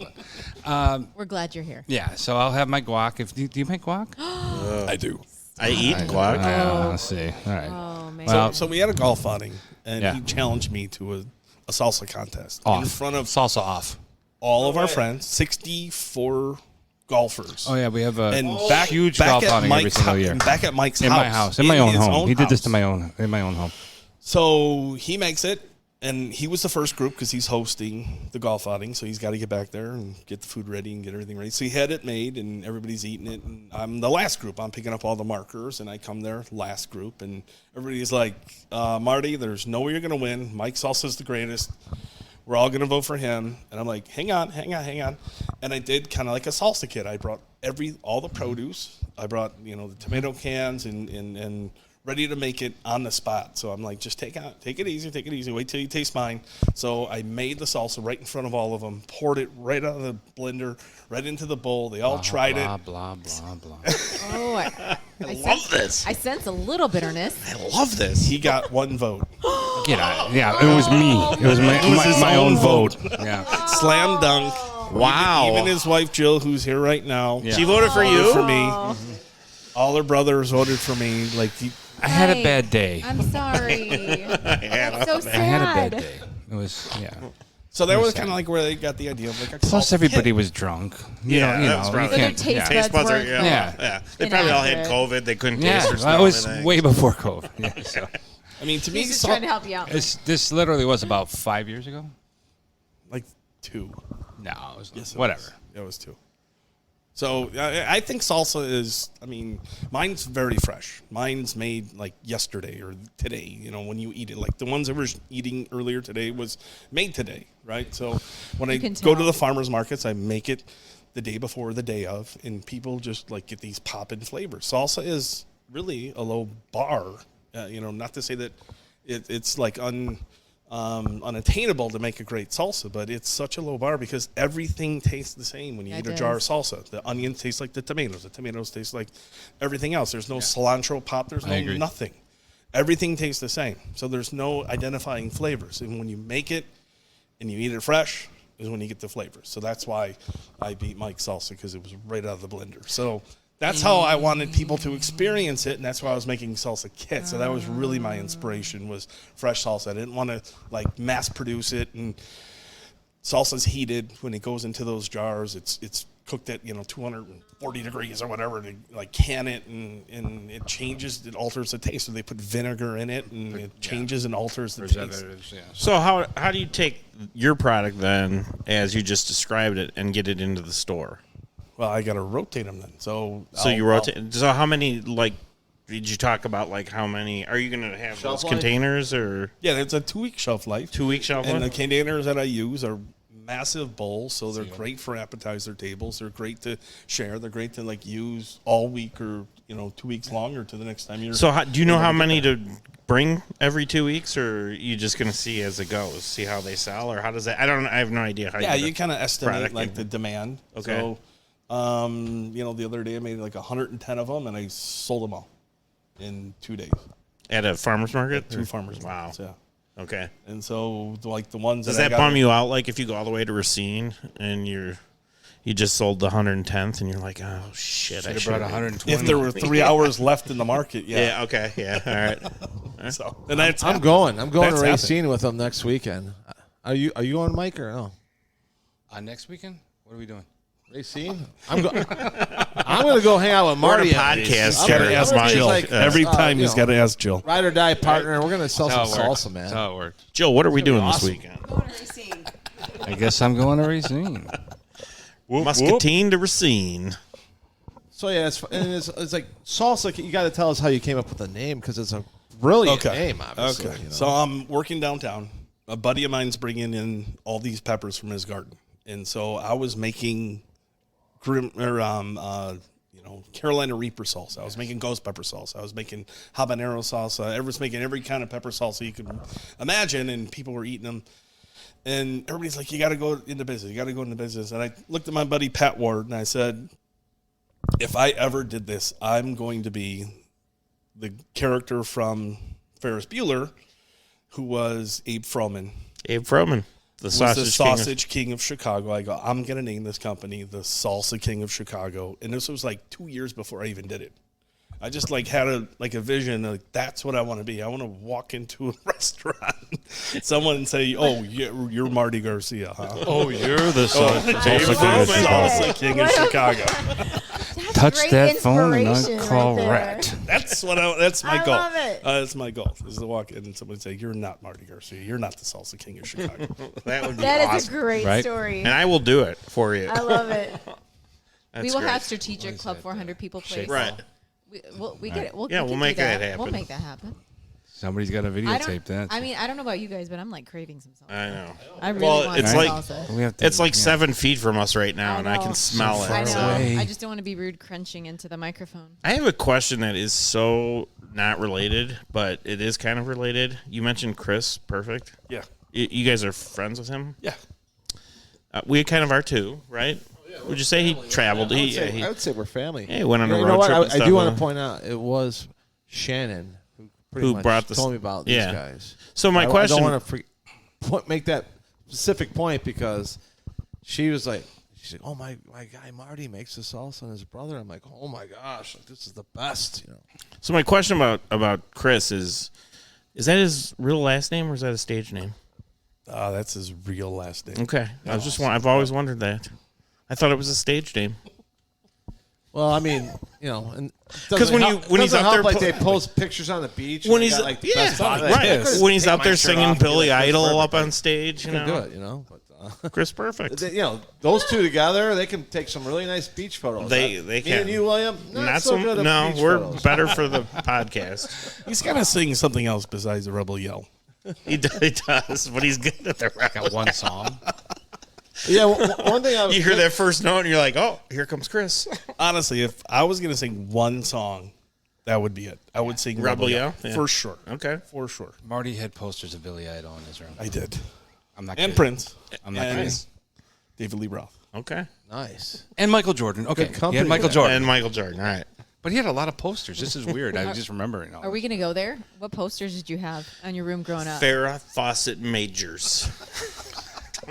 Speaker 7: But,
Speaker 5: We're glad you're here.
Speaker 7: yeah, so I'll have my guac. Do you make guac?
Speaker 6: I do.
Speaker 4: I eat guac.
Speaker 7: Let's see. All right.
Speaker 5: Oh man.
Speaker 7: Well,
Speaker 6: So we had a golf outing, and
Speaker 7: Yeah.
Speaker 6: he challenged me to a salsa contest
Speaker 7: off.
Speaker 6: in front of
Speaker 7: salsa off.
Speaker 6: all of our friends, 64 golfers.
Speaker 7: Oh yeah, we have a
Speaker 6: And
Speaker 7: huge
Speaker 6: back
Speaker 7: golf
Speaker 6: at
Speaker 7: outing every
Speaker 6: Mike's
Speaker 7: single
Speaker 6: house,
Speaker 7: year.
Speaker 6: back at Mike's
Speaker 7: In
Speaker 6: house.
Speaker 7: my house, in my own
Speaker 6: his
Speaker 7: home. He did this
Speaker 6: house.
Speaker 7: in my own home.
Speaker 6: So he makes it, and he was the first group because he's hosting the golf outing. So he's got to get back there and get the food ready and get everything ready. So he had it made, and everybody's eating it. And I'm the last group. I'm picking up all the markers, and I come there last group, and everybody's like, Marty, there's no way you're going to win. Mike Salsa's the greatest. We're all going to vote for him. And I'm like, hang on. And I did kind of like a salsa kit. I brought all the produce. I brought, the tomato cans and ready to make it on the spot. So I'm like, just take it easy. Wait till you taste mine. So I made the salsa right in front of all of them, poured it right out of the blender, right into the bowl. They all tried it.
Speaker 7: Blah, blah, blah.
Speaker 5: Oh, I
Speaker 4: love this.
Speaker 5: I sense a little bitterness.
Speaker 4: I love this.
Speaker 6: He got one vote.
Speaker 7: Get out. Yeah, it was me. It was my own vote. Yeah.
Speaker 6: Slam dunk.
Speaker 4: Wow.
Speaker 6: Even his wife, Jill, who's here right now.
Speaker 7: Yeah.
Speaker 4: She voted for
Speaker 6: voted
Speaker 4: you?
Speaker 6: for me. All her brothers voted for me. Like,
Speaker 7: I had a bad day.
Speaker 5: I'm sorry. That's so sad.
Speaker 7: I had a bad day. It was, yeah.
Speaker 6: so that was kind of like where they got the idea of like a
Speaker 7: Plus,
Speaker 6: salsa
Speaker 7: everybody
Speaker 6: kit.
Speaker 7: was drunk.
Speaker 4: That was
Speaker 7: you
Speaker 4: probably-
Speaker 5: So their
Speaker 7: can't.
Speaker 5: taste
Speaker 7: Yeah.
Speaker 4: Taste buds are,
Speaker 5: weren't-
Speaker 4: yeah. They probably all had
Speaker 5: Inaccurate.
Speaker 4: COVID. They couldn't
Speaker 7: Yeah,
Speaker 4: taste or smell
Speaker 7: that was
Speaker 4: anything.
Speaker 7: way before COVID. Yeah, so.
Speaker 6: I mean, to me,
Speaker 5: He's just trying to help you out.
Speaker 7: This literally was about 5 years ago.
Speaker 6: like 2.
Speaker 7: No, it was
Speaker 6: Yes, it
Speaker 7: whatever.
Speaker 6: was. It was 2. So I think salsa is, mine's very fresh. Mine's made like yesterday or today, when you eat it. Like the ones I was eating earlier today was made today, right? So when I
Speaker 5: can
Speaker 6: go to
Speaker 5: tell.
Speaker 6: the farmer's markets, I make it the day before, the day of, and people just like get these pop-in flavors. Salsa is really a low bar, not to say that it's like unattainable to make a great salsa, but it's such a low bar because everything tastes the same when you eat a jar of salsa. The onions taste like the tomatoes taste like everything else. There's no cilantro pop, there's no
Speaker 7: agree.
Speaker 6: nothing. Everything tastes the same. So there's no identifying flavors. And when you make it and you eat it fresh is when you get the flavors. So that's why I beat Mike's salsa, because it was right out of the blender. So that's how I wanted people to experience it, and that's why I was making salsa kits. So that was really my inspiration, was fresh salsa. I didn't want to like mass produce it, and salsa's heated when it goes into those jars. It's cooked at 240 degrees or whatever to like can it, and it changes, it alters the taste. So they put vinegar in it, and it changes and alters the taste.
Speaker 7: Preservatives, yeah.
Speaker 4: So how do you take your product then, as you just described it, and get it into the store?
Speaker 6: Well, I got to rotate them then. So
Speaker 4: You rotate. So how many, like, did you talk about, like, how many? Are you going to have
Speaker 3: Shelf
Speaker 4: those
Speaker 3: life?
Speaker 4: containers or
Speaker 6: Yeah, it's a 2-week shelf life.
Speaker 4: 2-week shelf
Speaker 6: And the
Speaker 4: life?
Speaker 6: containers that I use are massive bowls, so they're great for appetizer tables. They're great to share. They're great to like use all week or 2 weeks longer to the next time you're.
Speaker 4: So do you know how many to bring every 2 weeks, or are you just going to see as it goes, see how they sell, or how does that? I have no idea how.
Speaker 6: Yeah,
Speaker 4: you
Speaker 6: you kind of estimate
Speaker 4: product
Speaker 6: like
Speaker 4: and-
Speaker 6: the demand.
Speaker 4: Okay.
Speaker 6: So, the other day I made like 110 of them, and I sold them all in 2 days.
Speaker 4: at a farmer's market.
Speaker 6: 2 farmers.
Speaker 4: Wow.
Speaker 6: markets, yeah.
Speaker 4: Okay.
Speaker 6: And so like the ones
Speaker 4: Does
Speaker 6: that I
Speaker 4: that
Speaker 6: got-
Speaker 4: bum you out? Like if you go all the way to Racine and you just sold the 110th, and you're like, oh shit, I
Speaker 7: Should have
Speaker 4: should
Speaker 7: brought 120.
Speaker 6: If there were 3 hours left in the market,
Speaker 4: Yeah. Okay. Yeah. All right.
Speaker 6: So, and that's
Speaker 3: I'm going to
Speaker 6: That's
Speaker 3: Racine with them next weekend. Are you going, Mike, or no?
Speaker 7: Next weekend, what are we doing?
Speaker 3: Racine? I'm going to go hang out with Marty.
Speaker 4: Podcast.
Speaker 6: Got to ask Jill.
Speaker 3: like,
Speaker 6: Every time he's got to ask Jill.
Speaker 3: Ride or die partner. We're going to sell some
Speaker 7: That's how it works.
Speaker 3: salsa, man.
Speaker 7: That's how it works.
Speaker 4: Jill, what are we doing
Speaker 3: awesome.
Speaker 4: this weekend?
Speaker 9: Going to Racine.
Speaker 7: I guess I'm going to Racine.
Speaker 4: Muscatine to Racine.
Speaker 3: So yeah, it's like salsa. You got to tell us how you came up with the name because it's a brilliant name, obviously.
Speaker 6: Okay.
Speaker 3: You know?
Speaker 6: So I'm working downtown. A buddy of mine's bringing in all these peppers from his garden, and so I was making Carolina Reaper salsa. I was making ghost pepper salsa. I was making habanero salsa. I was making every kind of pepper salsa you could imagine, and people were eating them. And everybody's like, you got to go into business. You got to go into business. And I looked at my buddy Pat Ward, and I said, if I ever did this, I'm going to be the character from Ferris Bueller, who was Abe Froman.
Speaker 4: Abe Froman, the
Speaker 6: sausage king of Chicago. I go, I'm going to name this company the Salsa King of Chicago. And this was like 2 years before I even did it. I just like had a vision. Like, that's what I want to be. I want to walk into a restaurant, someone and say, "Oh, you're Marty Garcia, huh?
Speaker 7: Oh, you're the
Speaker 6: Salsa King of Chicago."
Speaker 7: Touch that phone and
Speaker 9: inspiration
Speaker 7: correct.
Speaker 6: That's my goal.
Speaker 9: love it.
Speaker 6: That's my goal. Is to walk in and someone say, "You're not Marty Garcia. You're not the Salsa King of Chicago."
Speaker 4: That would be
Speaker 9: That
Speaker 4: awesome.
Speaker 9: is a great
Speaker 7: Right?
Speaker 9: story.
Speaker 4: And I will do it for you.
Speaker 9: I love it.
Speaker 4: That's
Speaker 5: We will
Speaker 4: great.
Speaker 5: have strategic Club 400 people place.
Speaker 4: Right.
Speaker 5: We get it.
Speaker 4: Yeah, we'll make that happen.
Speaker 5: We'll make that happen.
Speaker 7: Somebody's got to videotape that.
Speaker 5: I mean, I don't know about you guys, but I'm like craving some salsa.
Speaker 4: I know.
Speaker 5: I really
Speaker 4: Well,
Speaker 5: want
Speaker 4: it's
Speaker 5: some
Speaker 4: like-
Speaker 5: salsa.
Speaker 7: We have to,
Speaker 4: It's like
Speaker 7: yeah.
Speaker 4: 7 feet from us right now, and I
Speaker 5: know.
Speaker 4: can smell it.
Speaker 5: I know.
Speaker 7: far away.
Speaker 5: I just don't want to be rude crunching into the microphone.
Speaker 4: I have a question that is so not related, but it is kind of related. You mentioned Chris Perfect.
Speaker 6: Yeah.
Speaker 4: You guys are friends with him?
Speaker 6: Yeah.
Speaker 4: We kind of are too, right? Would you say he traveled?
Speaker 3: I would say we're family.
Speaker 4: He went on a
Speaker 3: You
Speaker 4: road
Speaker 3: know what?
Speaker 4: trip and
Speaker 3: I
Speaker 4: stuff,
Speaker 3: do want
Speaker 4: huh?
Speaker 3: to point out it was Shannon who pretty
Speaker 4: Who
Speaker 3: much
Speaker 4: brought this-
Speaker 3: told me about these
Speaker 4: yeah.
Speaker 3: guys.
Speaker 4: So my
Speaker 3: I
Speaker 4: question,
Speaker 3: don't want to make that specific point because she's like, oh my guy Marty makes the salsa and his brother. I'm like, oh my gosh, like, this is the best. You know.
Speaker 4: So my question about Chris is that his real last name or is that a stage name?
Speaker 6: That's his real last name.
Speaker 4: Okay, I've always wondered that. I thought it was a stage name.
Speaker 3: Well, I mean, you know, and
Speaker 4: 'Cause when he's out there
Speaker 3: like
Speaker 4: po-
Speaker 3: they post pictures on the beach.
Speaker 4: When
Speaker 3: and they
Speaker 4: he's
Speaker 3: got, like the best body.
Speaker 4: right,
Speaker 3: I could've
Speaker 4: when he's
Speaker 3: taken
Speaker 4: out
Speaker 3: my
Speaker 4: there
Speaker 3: shirt
Speaker 4: singing
Speaker 3: off and be
Speaker 4: Billy
Speaker 3: like, Chris
Speaker 4: Idol
Speaker 3: Perfect.
Speaker 4: up on stage, you
Speaker 3: I could do
Speaker 4: know,
Speaker 3: it, you know. But,
Speaker 4: Chris Perfect.
Speaker 3: you know, those two together, they can take some really nice beach photos.
Speaker 4: They
Speaker 3: Me
Speaker 4: can.
Speaker 3: and you, William, not so good at
Speaker 4: No,
Speaker 3: beach
Speaker 4: we're
Speaker 3: photos.
Speaker 4: better for the podcast.
Speaker 6: He's got to sing something else besides the Rebel Yell.
Speaker 4: He does, but he's good at the rap.
Speaker 7: Got one song.
Speaker 3: Yeah, one thing I was
Speaker 4: You hear that first note, and you're like, "Oh, here comes Chris."
Speaker 6: Honestly, if I was going to sing one song, that would be it. I would sing
Speaker 4: Rebel
Speaker 6: Rebel
Speaker 4: Yell?
Speaker 6: Yell.
Speaker 4: Yeah.
Speaker 6: For sure.
Speaker 4: Okay.
Speaker 6: For sure.
Speaker 7: Marty had posters of Billy Idol in his room.
Speaker 6: I did.
Speaker 7: I'm not
Speaker 6: And
Speaker 7: kidding.
Speaker 6: Prince.
Speaker 7: I'm not
Speaker 6: and
Speaker 7: kidding.
Speaker 6: David Lee Roth.
Speaker 4: Okay.
Speaker 3: nice.
Speaker 7: And Michael Jordan. Okay,
Speaker 3: Good
Speaker 7: he
Speaker 3: company
Speaker 7: had Michael
Speaker 3: there.
Speaker 7: Jordan.
Speaker 4: And Michael Jordan. All right.
Speaker 7: But he had a lot of posters. This is weird. I was just remembering all.
Speaker 5: Are we going to go there? What posters did you have on your room growing up?
Speaker 4: Farrah Fawcett Majors.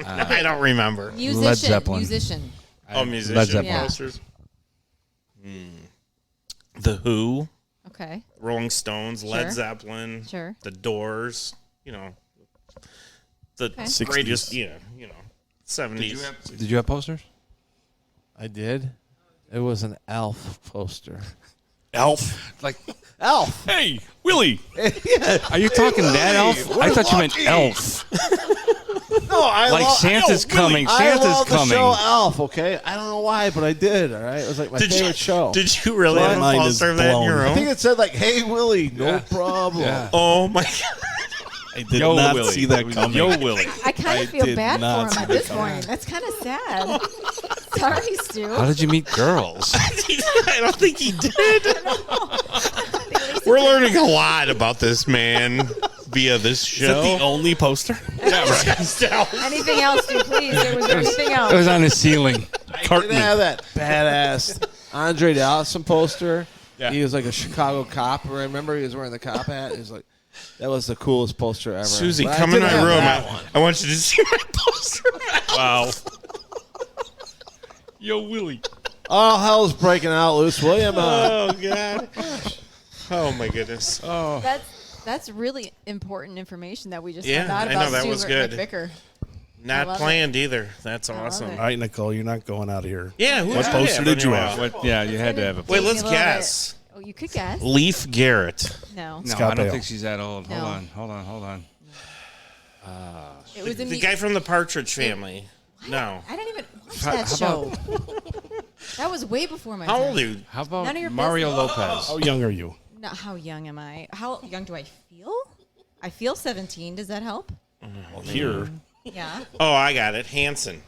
Speaker 4: I don't remember.
Speaker 5: Musician.
Speaker 7: Led Zeppelin.
Speaker 5: Musician.
Speaker 4: Oh, musician
Speaker 7: Led Zeppelin.
Speaker 5: Yeah.
Speaker 4: posters. The Who,
Speaker 5: Okay.
Speaker 4: Rolling Stones,
Speaker 5: Sure.
Speaker 4: Led Zeppelin,
Speaker 5: Sure.
Speaker 4: The Doors. You know, the
Speaker 5: Okay.
Speaker 4: greatest. You know, 70s.
Speaker 7: Did you have posters?
Speaker 3: I did. It was an Elf poster.
Speaker 6: Elf.
Speaker 7: Like,
Speaker 3: Elf.
Speaker 6: Hey, Willie.
Speaker 7: are you talking that elf? I thought you meant elf.
Speaker 3: No, I
Speaker 7: Like
Speaker 3: love
Speaker 7: Santa's coming.
Speaker 3: I
Speaker 7: Santa's
Speaker 3: love the
Speaker 7: coming.
Speaker 3: show Elf. Okay, I don't know why, but I did. All right, it was like my favorite show.
Speaker 4: Did you really
Speaker 6: My
Speaker 4: have a
Speaker 6: mind is
Speaker 4: poster of that in your
Speaker 6: blown.
Speaker 3: I think
Speaker 4: room?
Speaker 3: it said like, "Hey Willie, no problem."
Speaker 7: Yeah.
Speaker 4: Oh my god!
Speaker 6: I did not
Speaker 7: Willie.
Speaker 6: see that coming.
Speaker 7: Yo, Willie.
Speaker 9: I kind
Speaker 6: I
Speaker 9: of feel
Speaker 6: did
Speaker 9: bad
Speaker 6: not
Speaker 9: for him
Speaker 6: see
Speaker 9: at this
Speaker 6: that coming.
Speaker 9: point. That's kind of sad. Sorry, Stu.
Speaker 7: How did you meet girls?
Speaker 4: I don't think he did. We're learning a lot about this man via this
Speaker 6: Is that the
Speaker 4: show.
Speaker 6: only poster?
Speaker 9: Anything else, Stu, please? Was there anything
Speaker 7: It
Speaker 9: else?
Speaker 7: was on the ceiling.
Speaker 3: I did have that badass Andre the Allison poster.
Speaker 6: Yeah.
Speaker 3: He was like a Chicago cop. Remember, he was wearing the cop hat. He was like, that was the coolest poster ever.
Speaker 4: Susie,
Speaker 3: But I
Speaker 4: come in
Speaker 3: did
Speaker 4: my
Speaker 3: have
Speaker 4: room.
Speaker 3: that one.
Speaker 4: I want you to see my poster.
Speaker 6: Wow.
Speaker 7: Yo, Willie.
Speaker 3: All hell's breaking out loose. William,
Speaker 4: Oh god. Oh my goodness.
Speaker 5: That's really important information that we just
Speaker 4: Yeah,
Speaker 5: found out
Speaker 4: I know,
Speaker 5: about
Speaker 4: that
Speaker 5: Stu
Speaker 4: was good.
Speaker 5: McVicker.
Speaker 4: Not planned either. That's awesome.
Speaker 6: All right, Nicole, you're not going out of here.
Speaker 4: Yeah,
Speaker 6: what poster did you have?
Speaker 7: You had to have a.
Speaker 4: Wait, let's guess.
Speaker 9: Oh, you could guess.
Speaker 4: Leaf Garrett.
Speaker 9: No.
Speaker 7: No,
Speaker 6: Scott
Speaker 7: I don't
Speaker 6: Bale.
Speaker 7: think she's that old.
Speaker 9: No.
Speaker 7: Hold on.
Speaker 9: It was
Speaker 4: The guy from the Partridge Family. No.
Speaker 9: I didn't even watch that show. That was way before my time.
Speaker 4: How old are you?
Speaker 7: How about
Speaker 9: None of your
Speaker 7: Mario
Speaker 9: business.
Speaker 7: Lopez?
Speaker 6: How young are you?
Speaker 9: Not how young am I? How young do I feel? I feel 17. Does that help?
Speaker 6: Well, here.
Speaker 9: Yeah.
Speaker 4: Oh, I got it. Hanson.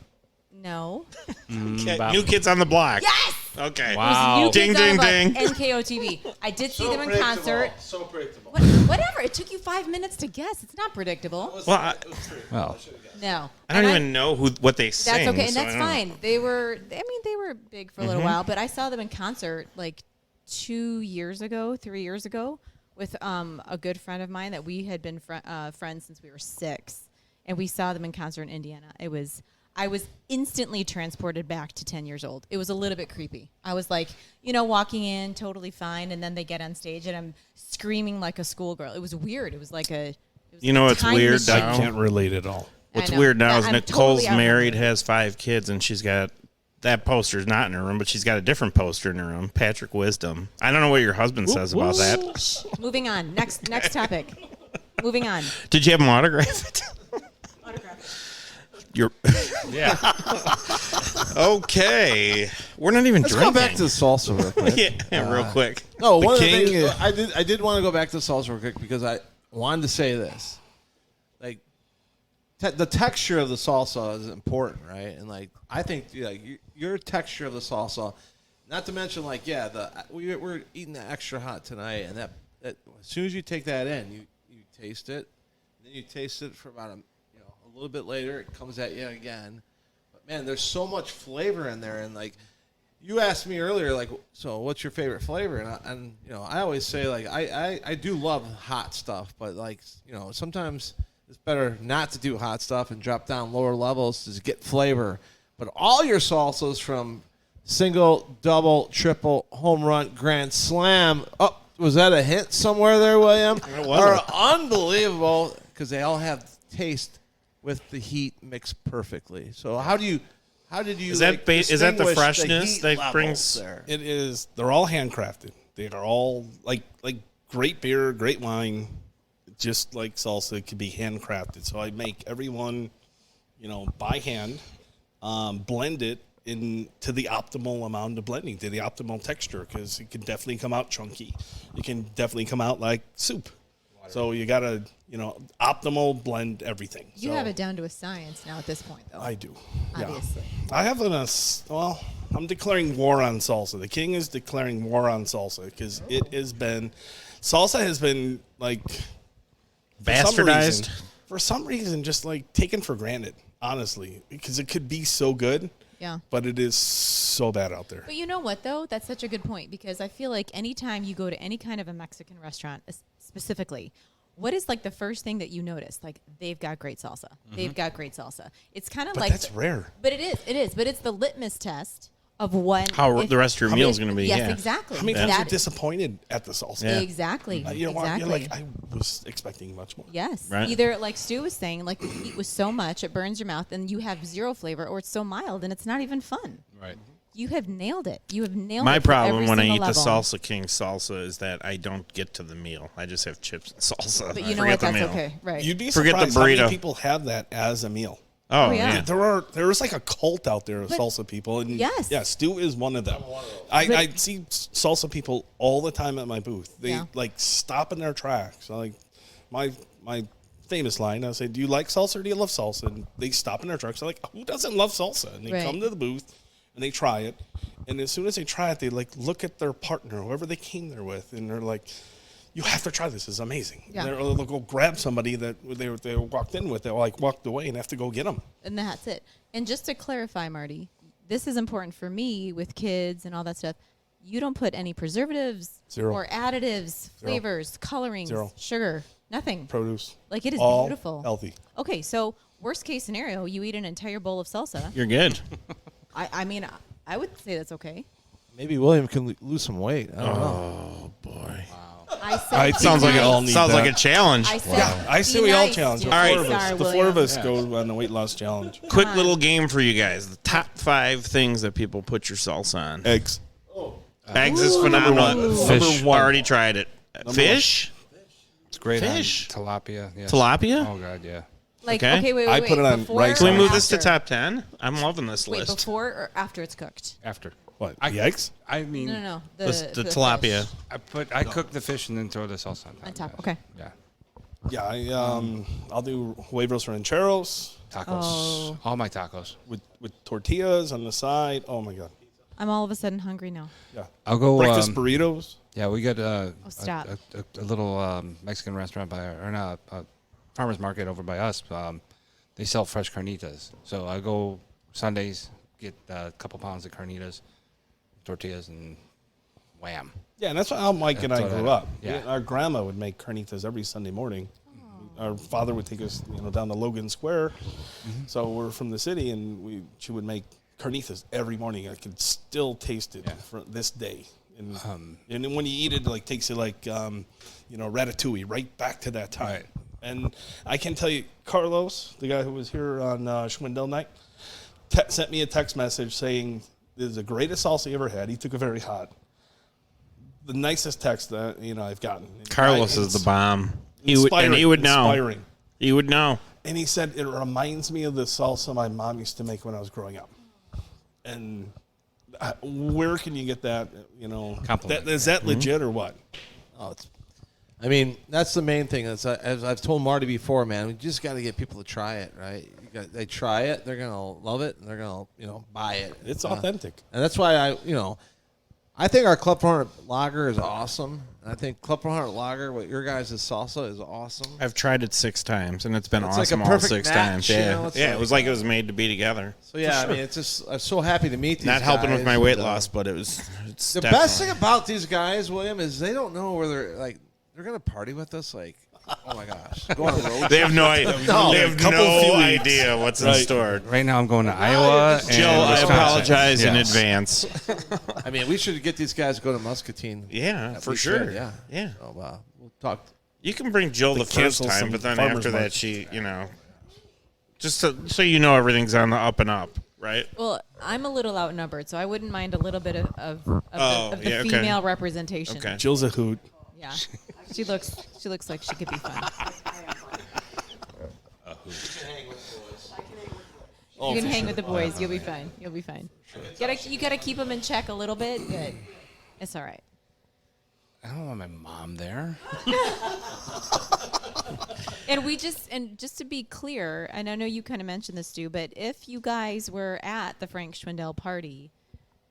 Speaker 9: No.
Speaker 4: Okay. New Kids on the Block.
Speaker 9: Yes.
Speaker 4: Okay.
Speaker 7: Wow.
Speaker 9: New
Speaker 4: Ding,
Speaker 9: Kids on
Speaker 4: ding,
Speaker 9: the Block,
Speaker 4: ding.
Speaker 9: NKOTV. I did see them in concert.
Speaker 3: So predictable.
Speaker 9: Whatever. It took you 5 minutes to guess. It's not predictable.
Speaker 4: Well,
Speaker 7: Well,
Speaker 9: No.
Speaker 4: I don't
Speaker 9: And
Speaker 4: even know what they sing.
Speaker 9: That's okay, and
Speaker 4: so
Speaker 9: that's
Speaker 4: I don't know.
Speaker 9: fine. They were big for a little while, but I saw them in concert like 3 years ago, with a good friend of mine that we had been friends since we were 6, and we saw them in concert in Indiana. I was instantly transported back to 10 years old. It was a little bit creepy. I was like, walking in totally fine, and then they get on stage, and I'm screaming like a schoolgirl. It was weird. It was like a.
Speaker 4: You know what's
Speaker 9: time
Speaker 4: weird?
Speaker 9: machine.
Speaker 6: I can't relate at all.
Speaker 4: What's
Speaker 9: I know.
Speaker 4: weird now is
Speaker 9: I'm
Speaker 4: Nicole's
Speaker 9: totally out of
Speaker 4: married,
Speaker 9: it.
Speaker 4: has 5 kids, and she's got that poster's not in her room, but she's got a different poster in her room. Patrick Wisdom. I don't know what your husband says about that.
Speaker 9: Moving on. Next topic. Moving on.
Speaker 4: Did you have him autograph it? You're
Speaker 7: yeah.
Speaker 4: okay. We're not even
Speaker 3: Let's
Speaker 4: drinking.
Speaker 3: go back to the salsa real quick.
Speaker 4: yeah, real quick.
Speaker 3: No,
Speaker 6: The
Speaker 3: one
Speaker 6: king
Speaker 3: of the
Speaker 6: is-
Speaker 3: things I did want to go back to salsa real quick because I wanted to say this. Like, the texture of the salsa is important, right? And like, I think your texture of the salsa, not to mention we're eating the extra hot tonight, and that as soon as you take that in, you taste it, then you taste it for about a little bit later, it comes at you again. But man, there's so much flavor in there, and like. You asked me earlier, like, so what's your favorite flavor? And I always say, like, I do love hot stuff, but, like, sometimes it's better not to do hot stuff and drop down lower levels to get flavor. But all your salsas from single, double, triple, home run, grand slam. Oh, was that a hint somewhere there, William?
Speaker 4: It was.
Speaker 3: Are unbelievable because they all have taste with the heat mixed perfectly. So how did you
Speaker 4: is that is that the
Speaker 3: distinguish
Speaker 4: freshness
Speaker 3: heat
Speaker 4: that
Speaker 3: levels
Speaker 4: brings?
Speaker 3: there?
Speaker 6: It is. They're all handcrafted. They are all like great beer, great wine, just like salsa. It can be handcrafted. So I make every one, by hand, blend it into the optimal amount of blending, to the optimal texture, because it can definitely come out chunky. It can definitely come out like soup. So you gotta, optimal blend everything.
Speaker 9: You have it down to a science now at this point, though.
Speaker 6: I do.
Speaker 9: Obviously.
Speaker 6: Yeah. I have I'm declaring war on salsa. The king is declaring war on salsa because salsa has been like
Speaker 4: Bastardized?
Speaker 6: For some reason, just like taken for granted, honestly, because it could be so good.
Speaker 9: Yeah.
Speaker 6: But it is so bad out there.
Speaker 9: But you know what, though? That's such a good point, because I feel like anytime you go to any kind of a Mexican restaurant, specifically, what is like the first thing that you notice? Like, they've got great salsa. They've got great salsa. It's kind of
Speaker 6: But
Speaker 9: like
Speaker 6: that's rare.
Speaker 9: But it is. But it's the litmus test of
Speaker 4: How the rest of your meal is going to be.
Speaker 9: Yes,
Speaker 4: yeah.
Speaker 9: exactly.
Speaker 6: How many times
Speaker 9: That-
Speaker 6: you're disappointed at the salsa?
Speaker 4: Yeah.
Speaker 9: Exactly.
Speaker 6: You know what?
Speaker 9: exactly.
Speaker 6: You're like, I was expecting much more.
Speaker 9: Yes.
Speaker 4: Right.
Speaker 9: Either, like Stu was saying, like the heat was so much it burns your mouth and you have zero flavor, or it's so mild and it's not even fun.
Speaker 7: Right.
Speaker 9: You have nailed it. You have nailed
Speaker 4: My
Speaker 9: it. for
Speaker 4: problem
Speaker 9: every
Speaker 4: when I
Speaker 9: single
Speaker 4: eat the
Speaker 9: level.
Speaker 4: Salsa King salsa is that I don't get to the meal. I just have chips and salsa.
Speaker 9: But
Speaker 4: I
Speaker 9: you know
Speaker 4: forget
Speaker 9: what?
Speaker 4: the
Speaker 9: That's
Speaker 4: meal.
Speaker 9: okay. Right.
Speaker 6: You'd be
Speaker 4: Forget the
Speaker 6: surprised how many
Speaker 4: burrito.
Speaker 6: people have that as a meal.
Speaker 4: Oh,
Speaker 9: yeah.
Speaker 4: yeah.
Speaker 6: There is like a cult out there of
Speaker 9: But-
Speaker 6: salsa people, and
Speaker 9: Yes.
Speaker 6: yeah, Stu is one of them. I see salsa people all the time at my booth. They
Speaker 9: Yeah.
Speaker 6: like stop in their tracks. Like my famous line, I say, "Do you like salsa or do you love salsa?" And they stop in their tracks. They're like, "Who doesn't love salsa?" And they
Speaker 9: Right.
Speaker 6: come to the booth and they try it. And as soon as they try it, they like look at their partner, whoever they came there with, and they're like, "You have to try this. It's amazing."
Speaker 9: Yeah.
Speaker 6: They'll go grab somebody that they walked in with. They like walked away and have to go get them.
Speaker 9: And that's it. And just to clarify, Marty, this is important for me with kids and all that stuff. You don't put any preservatives
Speaker 6: Zero.
Speaker 9: or additives, flavors, colorings,
Speaker 6: Zero.
Speaker 9: sugar, nothing.
Speaker 6: Produce.
Speaker 9: Like, it is
Speaker 6: all
Speaker 9: beautiful.
Speaker 6: healthy.
Speaker 9: Okay, so worst case scenario, you eat an entire bowl of salsa.
Speaker 4: You're good.
Speaker 9: I mean, I would say that's okay.
Speaker 3: Maybe William can lose some weight. I don't know.
Speaker 4: Oh, boy.
Speaker 9: I
Speaker 6: I sounds like it all needs
Speaker 4: Sounds
Speaker 6: that.
Speaker 4: like a challenge.
Speaker 9: I said,
Speaker 6: I say
Speaker 9: be
Speaker 6: we all
Speaker 9: nice.
Speaker 6: challenge.
Speaker 9: All
Speaker 6: The
Speaker 9: right.
Speaker 6: four of us.
Speaker 9: Sorry,
Speaker 6: The four of us go on the weight loss challenge.
Speaker 4: Quick little game for you guys. The top 5 things that people put your salsa on.
Speaker 6: Eggs.
Speaker 4: Eggs is phenomenal.
Speaker 7: Fish.
Speaker 4: Number 1. Already tried it. Fish?
Speaker 7: It's great.
Speaker 4: Fish.
Speaker 7: On tilapia. Yes.
Speaker 4: Tilapia?
Speaker 7: Oh god, yeah.
Speaker 9: Like,
Speaker 4: Okay.
Speaker 9: okay, wait.
Speaker 6: I put it on
Speaker 9: before
Speaker 6: rice.
Speaker 4: Can we
Speaker 9: or
Speaker 4: move this to
Speaker 9: after?
Speaker 4: top 10? I'm loving this
Speaker 9: Wait,
Speaker 4: list.
Speaker 9: before or after it's cooked?
Speaker 7: After.
Speaker 6: What? The eggs?
Speaker 7: I mean,
Speaker 9: No.
Speaker 4: The
Speaker 9: The
Speaker 4: tilapia.
Speaker 9: fish.
Speaker 7: I cook the fish and then throw the salsa on top.
Speaker 9: On top,
Speaker 7: yes.
Speaker 9: okay.
Speaker 7: Yeah.
Speaker 6: Yeah, I'll do huevos rancheros
Speaker 7: Tacos.
Speaker 9: Oh.
Speaker 7: All my tacos.
Speaker 6: with tortillas on the side. Oh my god.
Speaker 9: I'm all of a sudden hungry now.
Speaker 6: Yeah.
Speaker 7: I'll go.
Speaker 6: Breakfast burritos.
Speaker 7: Yeah, we got
Speaker 9: stop.
Speaker 7: a little Mexican restaurant a farmer's market over by us. They sell fresh carnitas. So I go Sundays, get a couple pounds of carnitas, tortillas, and wham.
Speaker 6: Yeah, and that's how Mike and I
Speaker 7: That's what
Speaker 6: grew
Speaker 7: I-
Speaker 6: up.
Speaker 7: yeah.
Speaker 6: Our grandma would make carnitas every Sunday morning. Our father would take us, down to Logan Square. So we're from the city, and she would make carnitas every morning. I can still taste it for this day. And then when you eat it, like takes you like ratatouille right back to that time.
Speaker 7: Right.
Speaker 6: And I can tell you, Carlos, the guy who was here on Schwindel night, sent me a text message saying this is the greatest salsa he ever had. He took it very hot. The nicest text that I've gotten.
Speaker 4: Carlos is the bomb. He would know.
Speaker 6: Inspiring.
Speaker 4: He would know.
Speaker 6: And he said it reminds me of the salsa my mom used to make when I was growing up. And where can you get that?
Speaker 7: Compliment.
Speaker 6: Is that legit or what?
Speaker 3: Oh, that's the main thing. As I've told Marty before, man, we just got to get people to try it, right? They try it, they're gonna love it, and they're gonna buy it.
Speaker 6: It's authentic,
Speaker 3: and that's why I think our Club 400 Lager is awesome. And I think Club 400 Lager with your guys' salsa is awesome.
Speaker 4: I've tried it 6 times, and it's been
Speaker 3: It's like
Speaker 4: awesome
Speaker 3: a
Speaker 4: all
Speaker 3: perfect
Speaker 4: 6
Speaker 3: match,
Speaker 4: times. Yeah,
Speaker 3: it's
Speaker 4: it was like it was made to be together.
Speaker 3: So yeah, it's just I'm so happy to meet these
Speaker 4: Not
Speaker 3: guys.
Speaker 4: helping with my weight
Speaker 3: and,
Speaker 4: loss, but it's
Speaker 3: the best thing about these guys, William, is they don't know where they're gonna party with us. Like, oh my gosh, go on a road.
Speaker 4: They have no idea.
Speaker 3: No.
Speaker 4: They have
Speaker 6: Couple
Speaker 4: no
Speaker 6: few weeks.
Speaker 4: idea what's in store.
Speaker 7: Right now I'm going to Iowa and
Speaker 4: Joe, I
Speaker 7: Wisconsin.
Speaker 4: apologize in
Speaker 7: Yes.
Speaker 4: advance.
Speaker 3: I mean, we should get these guys to go to Muscatine.
Speaker 4: Yeah, for
Speaker 3: We
Speaker 4: sure.
Speaker 3: should, yeah.
Speaker 4: Yeah.
Speaker 3: So, we'll talk.
Speaker 4: You can bring Jill the first
Speaker 6: cancel
Speaker 4: time,
Speaker 6: some
Speaker 4: but then
Speaker 6: farmers
Speaker 4: after that,
Speaker 6: market.
Speaker 4: she, just so everything's on the up and up, right?
Speaker 9: Well, I'm a little outnumbered, so I wouldn't mind a little bit of the
Speaker 4: yeah, okay.
Speaker 9: female representation.
Speaker 4: Okay.
Speaker 6: Jill's a hoot.
Speaker 9: Yeah, she looks like she could be fun. You can hang with the boys. You'll be fine. You'll be fine. You gotta keep them in check a little bit, but it's all right.
Speaker 7: I don't want my mom there.
Speaker 9: And just to be clear, and I know you kind of mentioned this, Stu, but if you guys were at the Frank Schwindel party,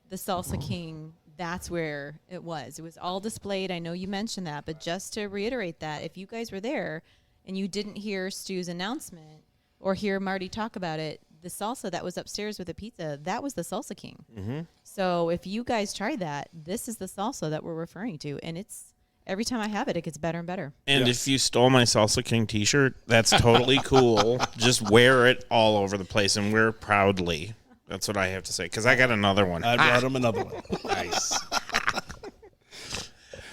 Speaker 9: the Salsa King, that's where it was. It was all displayed. I know you mentioned that, but just to reiterate that, if you guys were there and you didn't hear Stu's announcement or hear Marty talk about it, the salsa that was upstairs with the pizza, that was the Salsa King. Mm-hmm. So if you guys tried that, this is the salsa that we're referring to, and it's every time I have it, it gets better and better.
Speaker 4: And if you stole my Salsa King T-shirt, that's totally cool. Just wear it all over the place and wear it proudly. That's what I have to say, because I got another one.
Speaker 6: I brought him another one. Nice.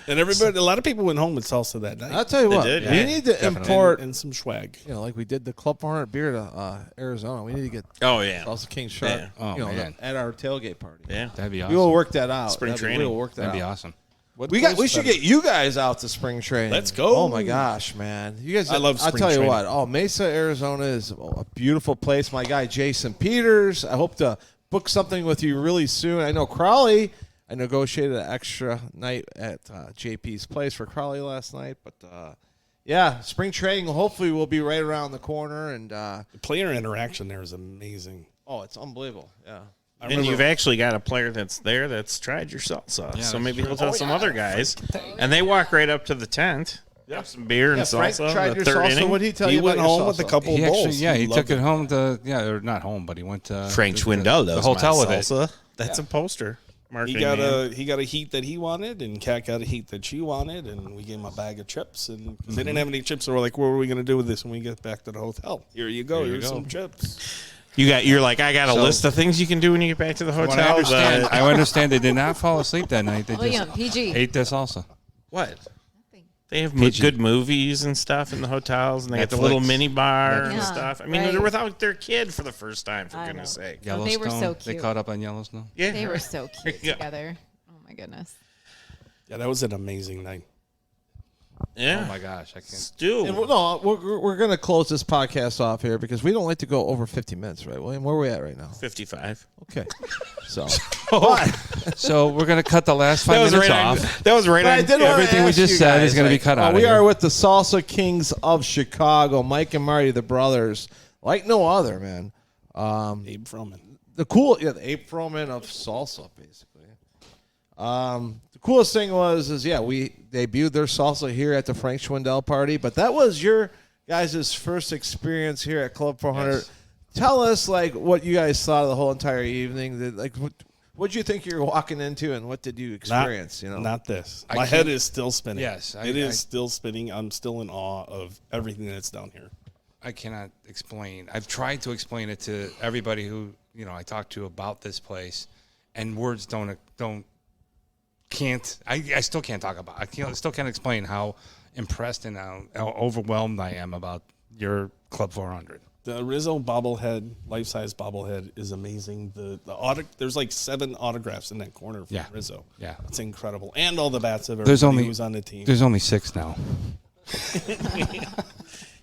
Speaker 6: And a lot of people went home with salsa that night.
Speaker 3: I'll tell you what,
Speaker 4: did,
Speaker 3: we
Speaker 4: yeah.
Speaker 3: need to import,
Speaker 6: and some swag.
Speaker 3: like we did the Club 400 beer to Arizona. We need to get
Speaker 4: Oh, yeah.
Speaker 3: Salsa King shirt,
Speaker 4: Yeah.
Speaker 7: Oh, man.
Speaker 3: at our tailgate party.
Speaker 4: Yeah.
Speaker 7: That'd be awesome.
Speaker 3: We will work that out.
Speaker 4: Spring
Speaker 3: We
Speaker 4: training.
Speaker 3: will work that
Speaker 7: That'd be
Speaker 3: out.
Speaker 7: awesome.
Speaker 3: We should get you guys out to spring training.
Speaker 6: Let's go.
Speaker 3: Oh my gosh, man! You guys,
Speaker 6: I love
Speaker 3: I'll
Speaker 6: spring
Speaker 3: tell you
Speaker 6: training.
Speaker 3: what. Oh, Mesa, Arizona is a beautiful place. My guy Jason Peters. I hope to book something with you really soon. I know Crowley. I negotiated an extra night at JP's place for Crowley last night, but yeah, spring training hopefully will be right around the corner. And
Speaker 6: The player interaction there is amazing.
Speaker 3: oh, it's unbelievable. Yeah.
Speaker 4: And you've actually got a player that's there that's tried your salsa.
Speaker 7: Yeah,
Speaker 4: so
Speaker 7: that's
Speaker 4: maybe
Speaker 7: true.
Speaker 4: he'll tell some other guys. And they walk right up to the tent. Have some beer and
Speaker 3: Frank
Speaker 4: salsa.
Speaker 3: tried
Speaker 4: The
Speaker 3: your
Speaker 4: third
Speaker 3: salsa.
Speaker 4: inning.
Speaker 3: What did he tell
Speaker 6: He
Speaker 3: you
Speaker 6: went
Speaker 3: about your
Speaker 6: home with a
Speaker 3: salsa?
Speaker 6: couple
Speaker 7: He
Speaker 6: of bowls.
Speaker 7: actually, he
Speaker 6: loved
Speaker 7: took it home to, or not home, but he went to
Speaker 4: Frank
Speaker 7: the
Speaker 4: Schwindel does
Speaker 7: hotel
Speaker 4: my
Speaker 7: with it.
Speaker 4: salsa. That's a poster.
Speaker 6: He
Speaker 4: Marketing
Speaker 6: got
Speaker 4: man.
Speaker 6: he got a heat that he wanted, and Kat got a heat that she wanted, and we gave him a bag of chips. And 'cause they didn't have any chips, so we're like, "What are we going to do with this when we get back to the hotel?" Here you go.
Speaker 7: Here you
Speaker 6: Here's
Speaker 7: go.
Speaker 6: some chips.
Speaker 4: You're like, I got a
Speaker 7: So-
Speaker 4: list of things you can do when you get back to the
Speaker 7: What
Speaker 4: hotel.
Speaker 7: I understand they did not fall asleep that night. They
Speaker 9: William,
Speaker 7: just
Speaker 9: PG.
Speaker 7: ate this salsa.
Speaker 4: What? They have
Speaker 7: Pigeon.
Speaker 4: good movies and stuff in the hotels, and they got the
Speaker 7: Netflix.
Speaker 4: little mini bar and
Speaker 9: Yeah,
Speaker 4: stuff. I mean,
Speaker 9: right.
Speaker 4: they're without their kid for the first time, for
Speaker 9: I
Speaker 4: goodness
Speaker 9: know.
Speaker 4: sake.
Speaker 9: Oh, they were so
Speaker 7: Yellowstone. They
Speaker 9: cute.
Speaker 7: caught up on Yellowstone.
Speaker 4: Yeah.
Speaker 9: They were so cute
Speaker 4: Yeah.
Speaker 9: together. Oh my goodness.
Speaker 6: Yeah, that was an amazing night.
Speaker 4: Yeah.
Speaker 7: Oh my gosh, I can't.
Speaker 4: Stu.
Speaker 3: And we're going to close this podcast off here because we don't like to go over 50 minutes, right, William? Where are we at right now?
Speaker 4: 55.
Speaker 3: Okay. So,
Speaker 7: So we're gonna cut the last 5 minutes off.
Speaker 4: That was right
Speaker 3: But I
Speaker 4: on.
Speaker 3: did wanna
Speaker 7: Everything we
Speaker 3: ask
Speaker 7: just
Speaker 3: you
Speaker 7: said
Speaker 3: guys,
Speaker 7: is gonna be cut out of
Speaker 3: We
Speaker 7: here.
Speaker 3: are with the Salsa Kings of Chicago, Mike and Marty, the brothers, like no other, man.
Speaker 6: Abe Froman.
Speaker 3: The Abe Froman of salsa, basically. The coolest thing we debuted their salsa here at the Frank Schwindel party, but that was your guys' first experience here at Club 400.
Speaker 7: Yes.
Speaker 3: Tell us, what you guys thought of the whole entire evening. What did you think you were walking into, and what did you experience?
Speaker 6: Not this.
Speaker 7: I
Speaker 6: My
Speaker 7: can't-
Speaker 6: head is still spinning.
Speaker 7: Yes,
Speaker 6: it is still spinning. I'm still in awe of everything that's down here.
Speaker 7: I cannot explain. I've tried to explain it to everybody who I talk to about this place, and words can't. I still can't talk about. I still can't explain how impressed and how overwhelmed I am about your Club 400.
Speaker 6: The Rizzo bobblehead, life-size bobblehead, is amazing. There's like 7 autographs in that corner from Rizzo.
Speaker 7: Yeah.
Speaker 6: It's incredible. And all the bats of
Speaker 7: There's
Speaker 6: everybody
Speaker 7: only
Speaker 6: who's on the team.
Speaker 7: There's only 6 now.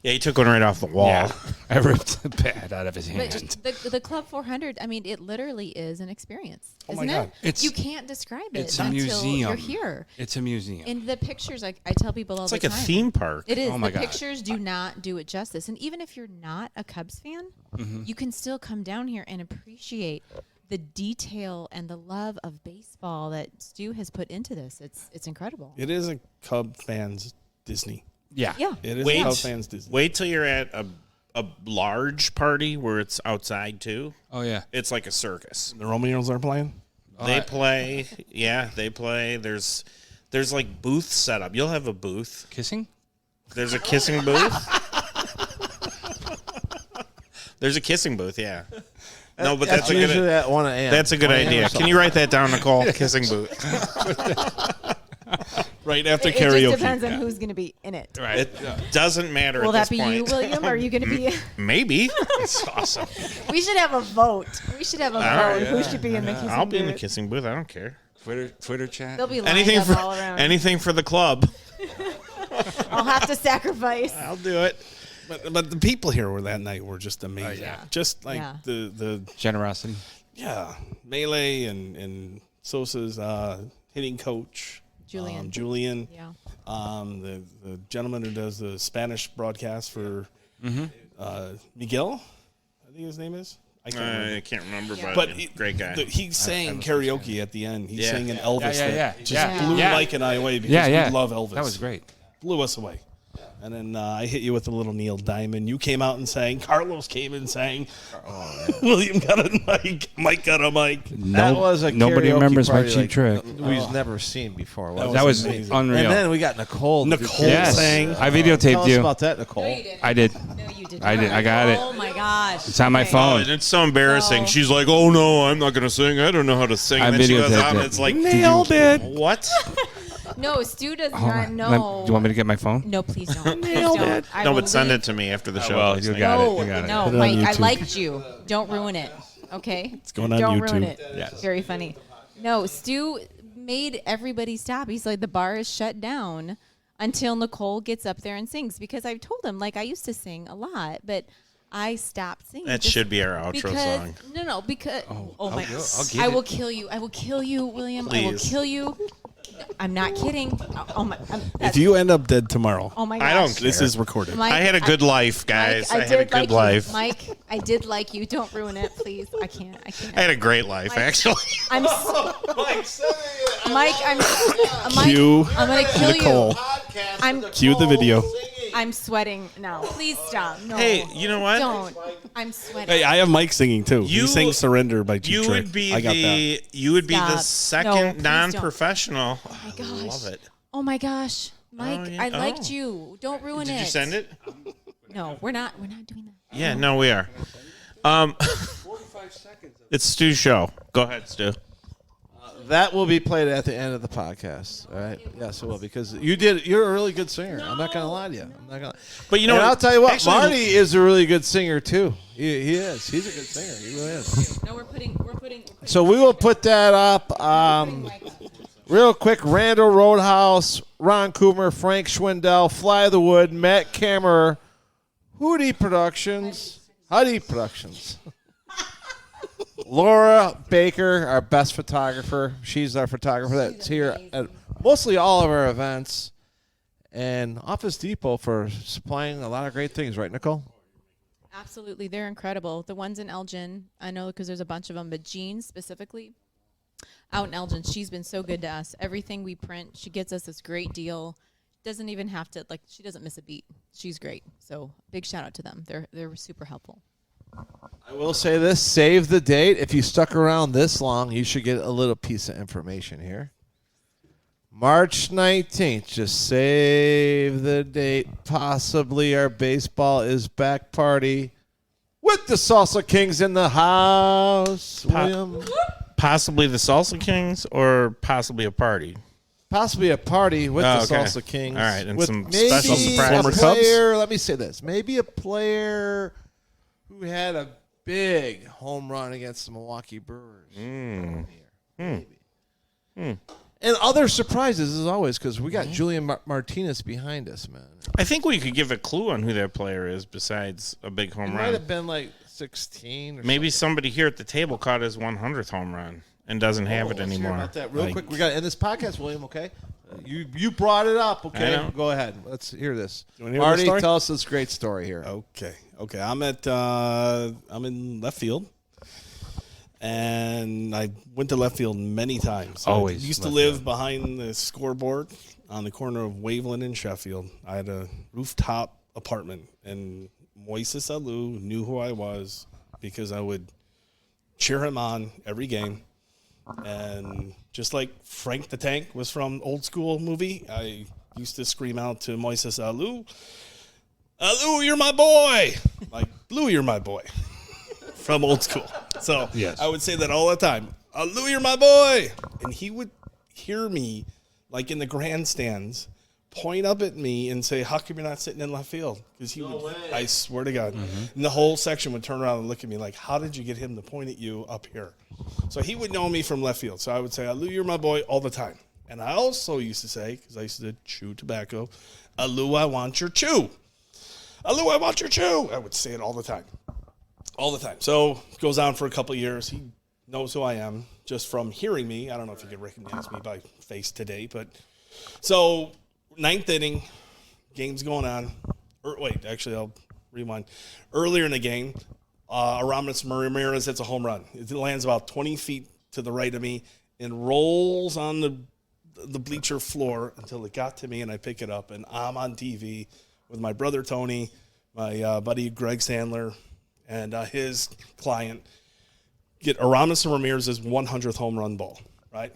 Speaker 4: Yeah, he took one right off the wall.
Speaker 7: Yeah. I ripped the bat out of his
Speaker 9: But
Speaker 7: hand.
Speaker 9: the Club 400, I mean, it literally is an experience,
Speaker 6: Oh my
Speaker 9: isn't
Speaker 6: God.
Speaker 9: it? You can't describe it
Speaker 7: It's a
Speaker 9: until
Speaker 7: museum.
Speaker 9: you're here.
Speaker 7: It's a museum.
Speaker 9: And the pictures, I tell people all
Speaker 4: It's
Speaker 9: the
Speaker 4: like
Speaker 9: time.
Speaker 4: a theme park.
Speaker 9: It is.
Speaker 7: Oh my
Speaker 9: The
Speaker 7: God.
Speaker 9: pictures do not do it justice. And even if you're not a Cubs fan, you can still come down here and appreciate the detail and the love of baseball that Stu has put into this. It's incredible.
Speaker 6: It is a Cub fans Disney.
Speaker 7: Yeah.
Speaker 9: Yeah.
Speaker 6: It is
Speaker 4: Wait.
Speaker 6: a Cub fans Disney.
Speaker 4: Wait till you're at a large party where it's outside too.
Speaker 7: Oh yeah.
Speaker 4: It's like a circus.
Speaker 6: The Romeos are playing.
Speaker 4: They play. Yeah, they play. There's like booths set up. You'll have a booth.
Speaker 7: Kissing?
Speaker 4: There's a kissing booth. There's a kissing booth. Yeah. No, but that's a
Speaker 3: usually
Speaker 4: good.
Speaker 3: at 1 a.m.
Speaker 4: That's a good
Speaker 3: 1 a.m. or
Speaker 4: idea. Can
Speaker 3: something.
Speaker 4: you write that down, Nicole? Kissing booth.
Speaker 6: Right after
Speaker 9: It
Speaker 6: karaoke.
Speaker 9: just depends on who's going to be in it.
Speaker 7: Right.
Speaker 4: It doesn't matter.
Speaker 9: Will
Speaker 4: at
Speaker 9: that
Speaker 4: this
Speaker 9: be
Speaker 4: point.
Speaker 9: you, William? Or are you going to be?
Speaker 4: Maybe. It's awesome.
Speaker 9: We should have a vote. We should have a vote. Who should be in the kissing
Speaker 4: I'll be in the
Speaker 9: booth?
Speaker 4: kissing booth. I don't care.
Speaker 7: Twitter chat.
Speaker 9: They'll be lined
Speaker 4: Anything
Speaker 9: up
Speaker 4: for
Speaker 9: all around.
Speaker 4: anything for the club.
Speaker 9: I'll have to sacrifice.
Speaker 4: I'll do it.
Speaker 6: But the people here were that night were just amazing.
Speaker 7: yeah.
Speaker 6: Just like
Speaker 9: Yeah.
Speaker 6: the
Speaker 7: Generosity.
Speaker 6: Melee and Sosa's hitting coach.
Speaker 9: Julian.
Speaker 6: Julian.
Speaker 9: Yeah.
Speaker 6: The gentleman who does the Spanish broadcast for Miguel, I think his name is. I
Speaker 4: I can't remember,
Speaker 6: But
Speaker 4: great guy.
Speaker 6: he sang karaoke at the end. He
Speaker 4: Yeah.
Speaker 6: sang an Elvis
Speaker 7: Yeah.
Speaker 6: that just blew
Speaker 7: Yeah.
Speaker 6: Mike and I away because
Speaker 7: Yeah.
Speaker 6: we love Elvis.
Speaker 7: That was great.
Speaker 6: Blew us away. And then I hit you with a little Neil Diamond. You came out and sang. Carlos came and sang. William got a mic. Mike got a mic.
Speaker 3: That was a
Speaker 7: Nobody
Speaker 3: karaoke
Speaker 7: remembers my
Speaker 3: party
Speaker 7: cheap trick.
Speaker 3: we've never seen before.
Speaker 7: That was
Speaker 6: amazing.
Speaker 7: unreal.
Speaker 3: And then we got Nicole. to do
Speaker 6: Nicole
Speaker 7: Yes.
Speaker 6: sang.
Speaker 7: I
Speaker 3: Tell
Speaker 7: videotaped
Speaker 3: us
Speaker 7: you.
Speaker 3: about that, Nicole.
Speaker 7: I did.
Speaker 9: No, you did.
Speaker 7: I did. I got it.
Speaker 9: Oh my gosh.
Speaker 7: It's on my
Speaker 9: Okay.
Speaker 4: Oh,
Speaker 7: phone.
Speaker 4: and it's so embarrassing.
Speaker 9: No.
Speaker 4: She's like, "Oh no, I'm not gonna sing. I don't know how to sing."
Speaker 7: I
Speaker 4: And then she goes
Speaker 7: videotaped
Speaker 4: out, and
Speaker 7: it.
Speaker 4: it's like,
Speaker 6: Nailed it.
Speaker 4: What?
Speaker 9: No, Stu does
Speaker 7: Oh,
Speaker 9: not
Speaker 7: do
Speaker 9: know.
Speaker 7: you want me to get my phone?
Speaker 9: No, please don't. Please don't. I
Speaker 4: No,
Speaker 9: will
Speaker 4: but send
Speaker 9: leave.
Speaker 4: it to me after the show.
Speaker 7: well,
Speaker 4: please.
Speaker 7: you
Speaker 4: Thank
Speaker 7: got
Speaker 9: No,
Speaker 7: it. You got it.
Speaker 9: no,
Speaker 6: Put it on
Speaker 9: Mike, I
Speaker 6: YouTube.
Speaker 9: liked you. Don't ruin it. Okay? It's
Speaker 6: going on
Speaker 9: Don't
Speaker 6: YouTube.
Speaker 9: ruin it.
Speaker 7: Yes.
Speaker 9: Very funny. No, Stu made everybody stop. He's like, the bar is shut down until Nicole gets up there and sings. Because I've told him, like, I used to sing a lot, but I stopped singing.
Speaker 4: That
Speaker 9: just
Speaker 4: should be our outro
Speaker 9: because,
Speaker 4: song.
Speaker 9: No, because oh my,
Speaker 7: I'll get
Speaker 9: I will
Speaker 7: it.
Speaker 9: kill you. I will kill you, William. I will
Speaker 4: Please.
Speaker 9: kill you. I'm not kidding. Oh my.
Speaker 6: If you end up dead tomorrow,
Speaker 9: Oh my gosh.
Speaker 4: I don't
Speaker 6: this is recorded.
Speaker 9: Mike,
Speaker 4: I had a good life, guys.
Speaker 9: Mike,
Speaker 4: I had a
Speaker 9: did
Speaker 4: good
Speaker 9: like
Speaker 4: life.
Speaker 9: You. Mike, I did like you. Don't ruin it, please. I can't.
Speaker 4: I had a great life,
Speaker 9: Mike.
Speaker 4: actually.
Speaker 9: I'm Mike. Mike.
Speaker 6: Cue
Speaker 9: I'm gonna kill
Speaker 6: Nicole.
Speaker 9: you. I'm
Speaker 6: Cue the video.
Speaker 9: I'm sweating now. Please stop. No.
Speaker 4: Hey, you know what?
Speaker 9: Don't. I'm sweating.
Speaker 6: Hey, I have Mike singing too.
Speaker 4: You-
Speaker 6: he sings "Surrender" by Cheap
Speaker 4: You
Speaker 6: Trick.
Speaker 4: would be
Speaker 6: I got that.
Speaker 4: you would be the
Speaker 9: Stop. No,
Speaker 4: second
Speaker 9: please
Speaker 4: non-professional.
Speaker 9: Oh my gosh.
Speaker 4: Love it.
Speaker 9: Oh my gosh, Mike.
Speaker 4: yeah.
Speaker 9: I liked
Speaker 4: Oh.
Speaker 9: you. Don't ruin it.
Speaker 4: Did you send it?
Speaker 9: No, we're not. We're not doing that.
Speaker 4: Yeah, no, we are.
Speaker 7: 45 seconds.
Speaker 4: It's Stu's show. Go ahead, Stu.
Speaker 3: That will be played at the end of the podcast. All right. Yes, it will because you're a really good singer. I'm not gonna lie to you. I'm not gonna.
Speaker 4: But you know,
Speaker 3: and I'll tell you what,
Speaker 4: actually,
Speaker 3: Marty is a really good singer too. He is. He's a good singer. He really is.
Speaker 5: No, we're putting.
Speaker 3: So we will put that up. Real quick, Randall Roadhouse, Ron Coomer, Frank Schwindel, Fly of the Wood, Matt Kammerer, Hootie Productions, Laura Baker, our best photographer. She's our photographer that's here at mostly all of our events. And Office Depot for supplying a lot of great things, right, Nicole?
Speaker 9: Absolutely. They're incredible. The ones in Elgin, I know because there's a bunch of them, but Jean specifically out in Elgin, she's been so good to us. Everything we print, she gets us this great deal. Doesn't even have to, she doesn't miss a beat. She's great. So big shout out to them. They're super helpful.
Speaker 3: I will say this, save the date. If you stuck around this long, you should get a little piece of information here. March 19th, just save the date. Possibly our baseball is back party with the Salsa Kings in the house. William.
Speaker 4: Possibly the Salsa Kings or possibly a party?
Speaker 3: Possibly a party with the
Speaker 4: okay.
Speaker 3: Salsa Kings.
Speaker 4: All right, and
Speaker 3: with
Speaker 4: some
Speaker 3: maybe
Speaker 4: special surprise.
Speaker 3: a player, let me say this. Maybe a player who had a big home run against the Milwaukee Brewers. Maybe. And other surprises, as always, because we got Julian Martinez behind us, man.
Speaker 4: I think we could give a clue on who that player is besides a big home
Speaker 3: He
Speaker 4: run.
Speaker 3: might have been like 16 or
Speaker 4: Maybe
Speaker 3: something.
Speaker 4: somebody here at the table caught his 100th home run and doesn't have it
Speaker 3: Let's hear
Speaker 4: anymore.
Speaker 3: about that real quick. We got to end this podcast, William, okay? You brought it up, okay?
Speaker 4: I know.
Speaker 3: Go ahead. Let's hear this.
Speaker 6: You wanna hear
Speaker 3: Marty,
Speaker 6: the story?
Speaker 3: tell us this great story here.
Speaker 6: Okay. I'm in left field, and I went to left field many times.
Speaker 7: Always
Speaker 6: I used to
Speaker 7: left
Speaker 6: live behind the scoreboard on the corner of Waveland and Sheffield. I had a rooftop apartment, and Moises Alou knew who I was because I would cheer him on every game. And just like Frank the Tank was from Old School movie, I used to scream out to Moises Alou, "Alou, you're my boy!" Like, "Lou, you're my boy," from Old School. So
Speaker 7: Yes.
Speaker 6: I would say that all the time, "Alou, you're my boy!" And he would hear me, like in the grandstands, point up at me and say, "How come you're not sitting in left field?" Because he would, I swear to God. And the whole section would turn around and look at me like, "How did you get him to point at you up here?" So he would know me from left field. So I would say, "Alou, you're my boy," all the time. And I also used to say, because I used to chew tobacco, "Alou, I want your chew. Alou, I want your chew." I would say it all the time. All the time. So it goes on for a couple of years. He knows who I am just from hearing me. I don't know if you can recognize me by face today, but so ninth inning, game's going on. Actually, I'll rewind. Earlier in the game, Aramis Ramirez hits a home run. It lands about 20 feet to the right of me and rolls on the bleacher floor until it got to me, and I pick it up, and I'm on TV with my brother Tony, my buddy Greg Sandler, and his client get Aramis Ramirez's 100th home run ball, right?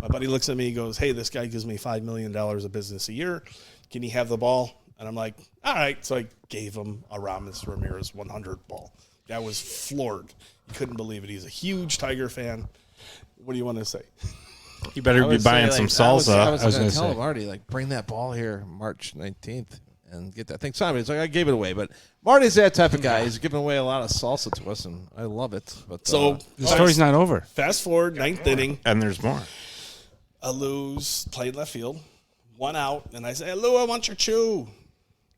Speaker 6: My buddy looks at me and goes, "Hey, this guy gives me $5 million of business a year. Can he have the ball?" And I'm like, "All right." So I gave him Aramis Ramirez 100 ball. I was floored. He couldn't believe it. He's a huge Tiger fan. What do you want to say?
Speaker 4: You better be buying some salsa.
Speaker 3: I was
Speaker 7: was
Speaker 3: going
Speaker 7: gonna
Speaker 3: to tell
Speaker 7: say.
Speaker 3: him, Marty, bring that ball here March 19th and get that thing. So I gave it away, but Marty's that type of guy. He's giving away a lot of salsa to us, and I love it. But
Speaker 6: So
Speaker 7: The story's not over.
Speaker 6: fast forward, ninth inning.
Speaker 4: And there's more.
Speaker 6: Alou's played left field, 1 out, and I say, "Alou, I want your chew."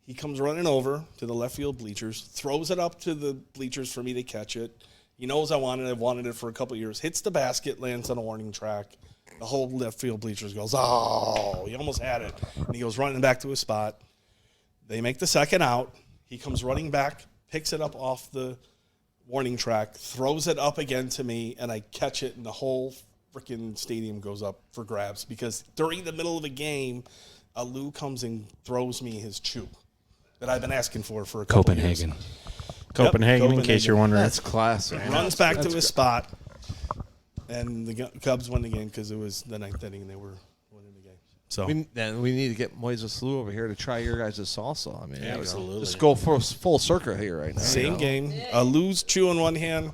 Speaker 6: He comes running over to the left field bleachers, throws it up to the bleachers for me to catch it. He knows I wanted it. I've wanted it for a couple of years. Hits the basket, lands on a warning track. The whole left field bleachers goes, "Oh, he almost had it." And he goes running back to his spot. They make the second out. He comes running back, picks it up off the warning track, throws it up again to me, and I catch it, and the whole freaking stadium goes up for grabs because during the middle of a game, Alou comes and throws me his chew that I've been asking for a couple of years.
Speaker 4: Copenhagen, in case you're wondering.
Speaker 3: that's classic.
Speaker 6: Runs back to his spot, and the Cubs won the game because it was the ninth inning and they were winning the game. So
Speaker 3: We need to get Moises Lou over here to try your guys' salsa. I mean,
Speaker 4: Absolutely.
Speaker 3: just go for full circle here right now.
Speaker 6: same game. Alou's chew in one hand,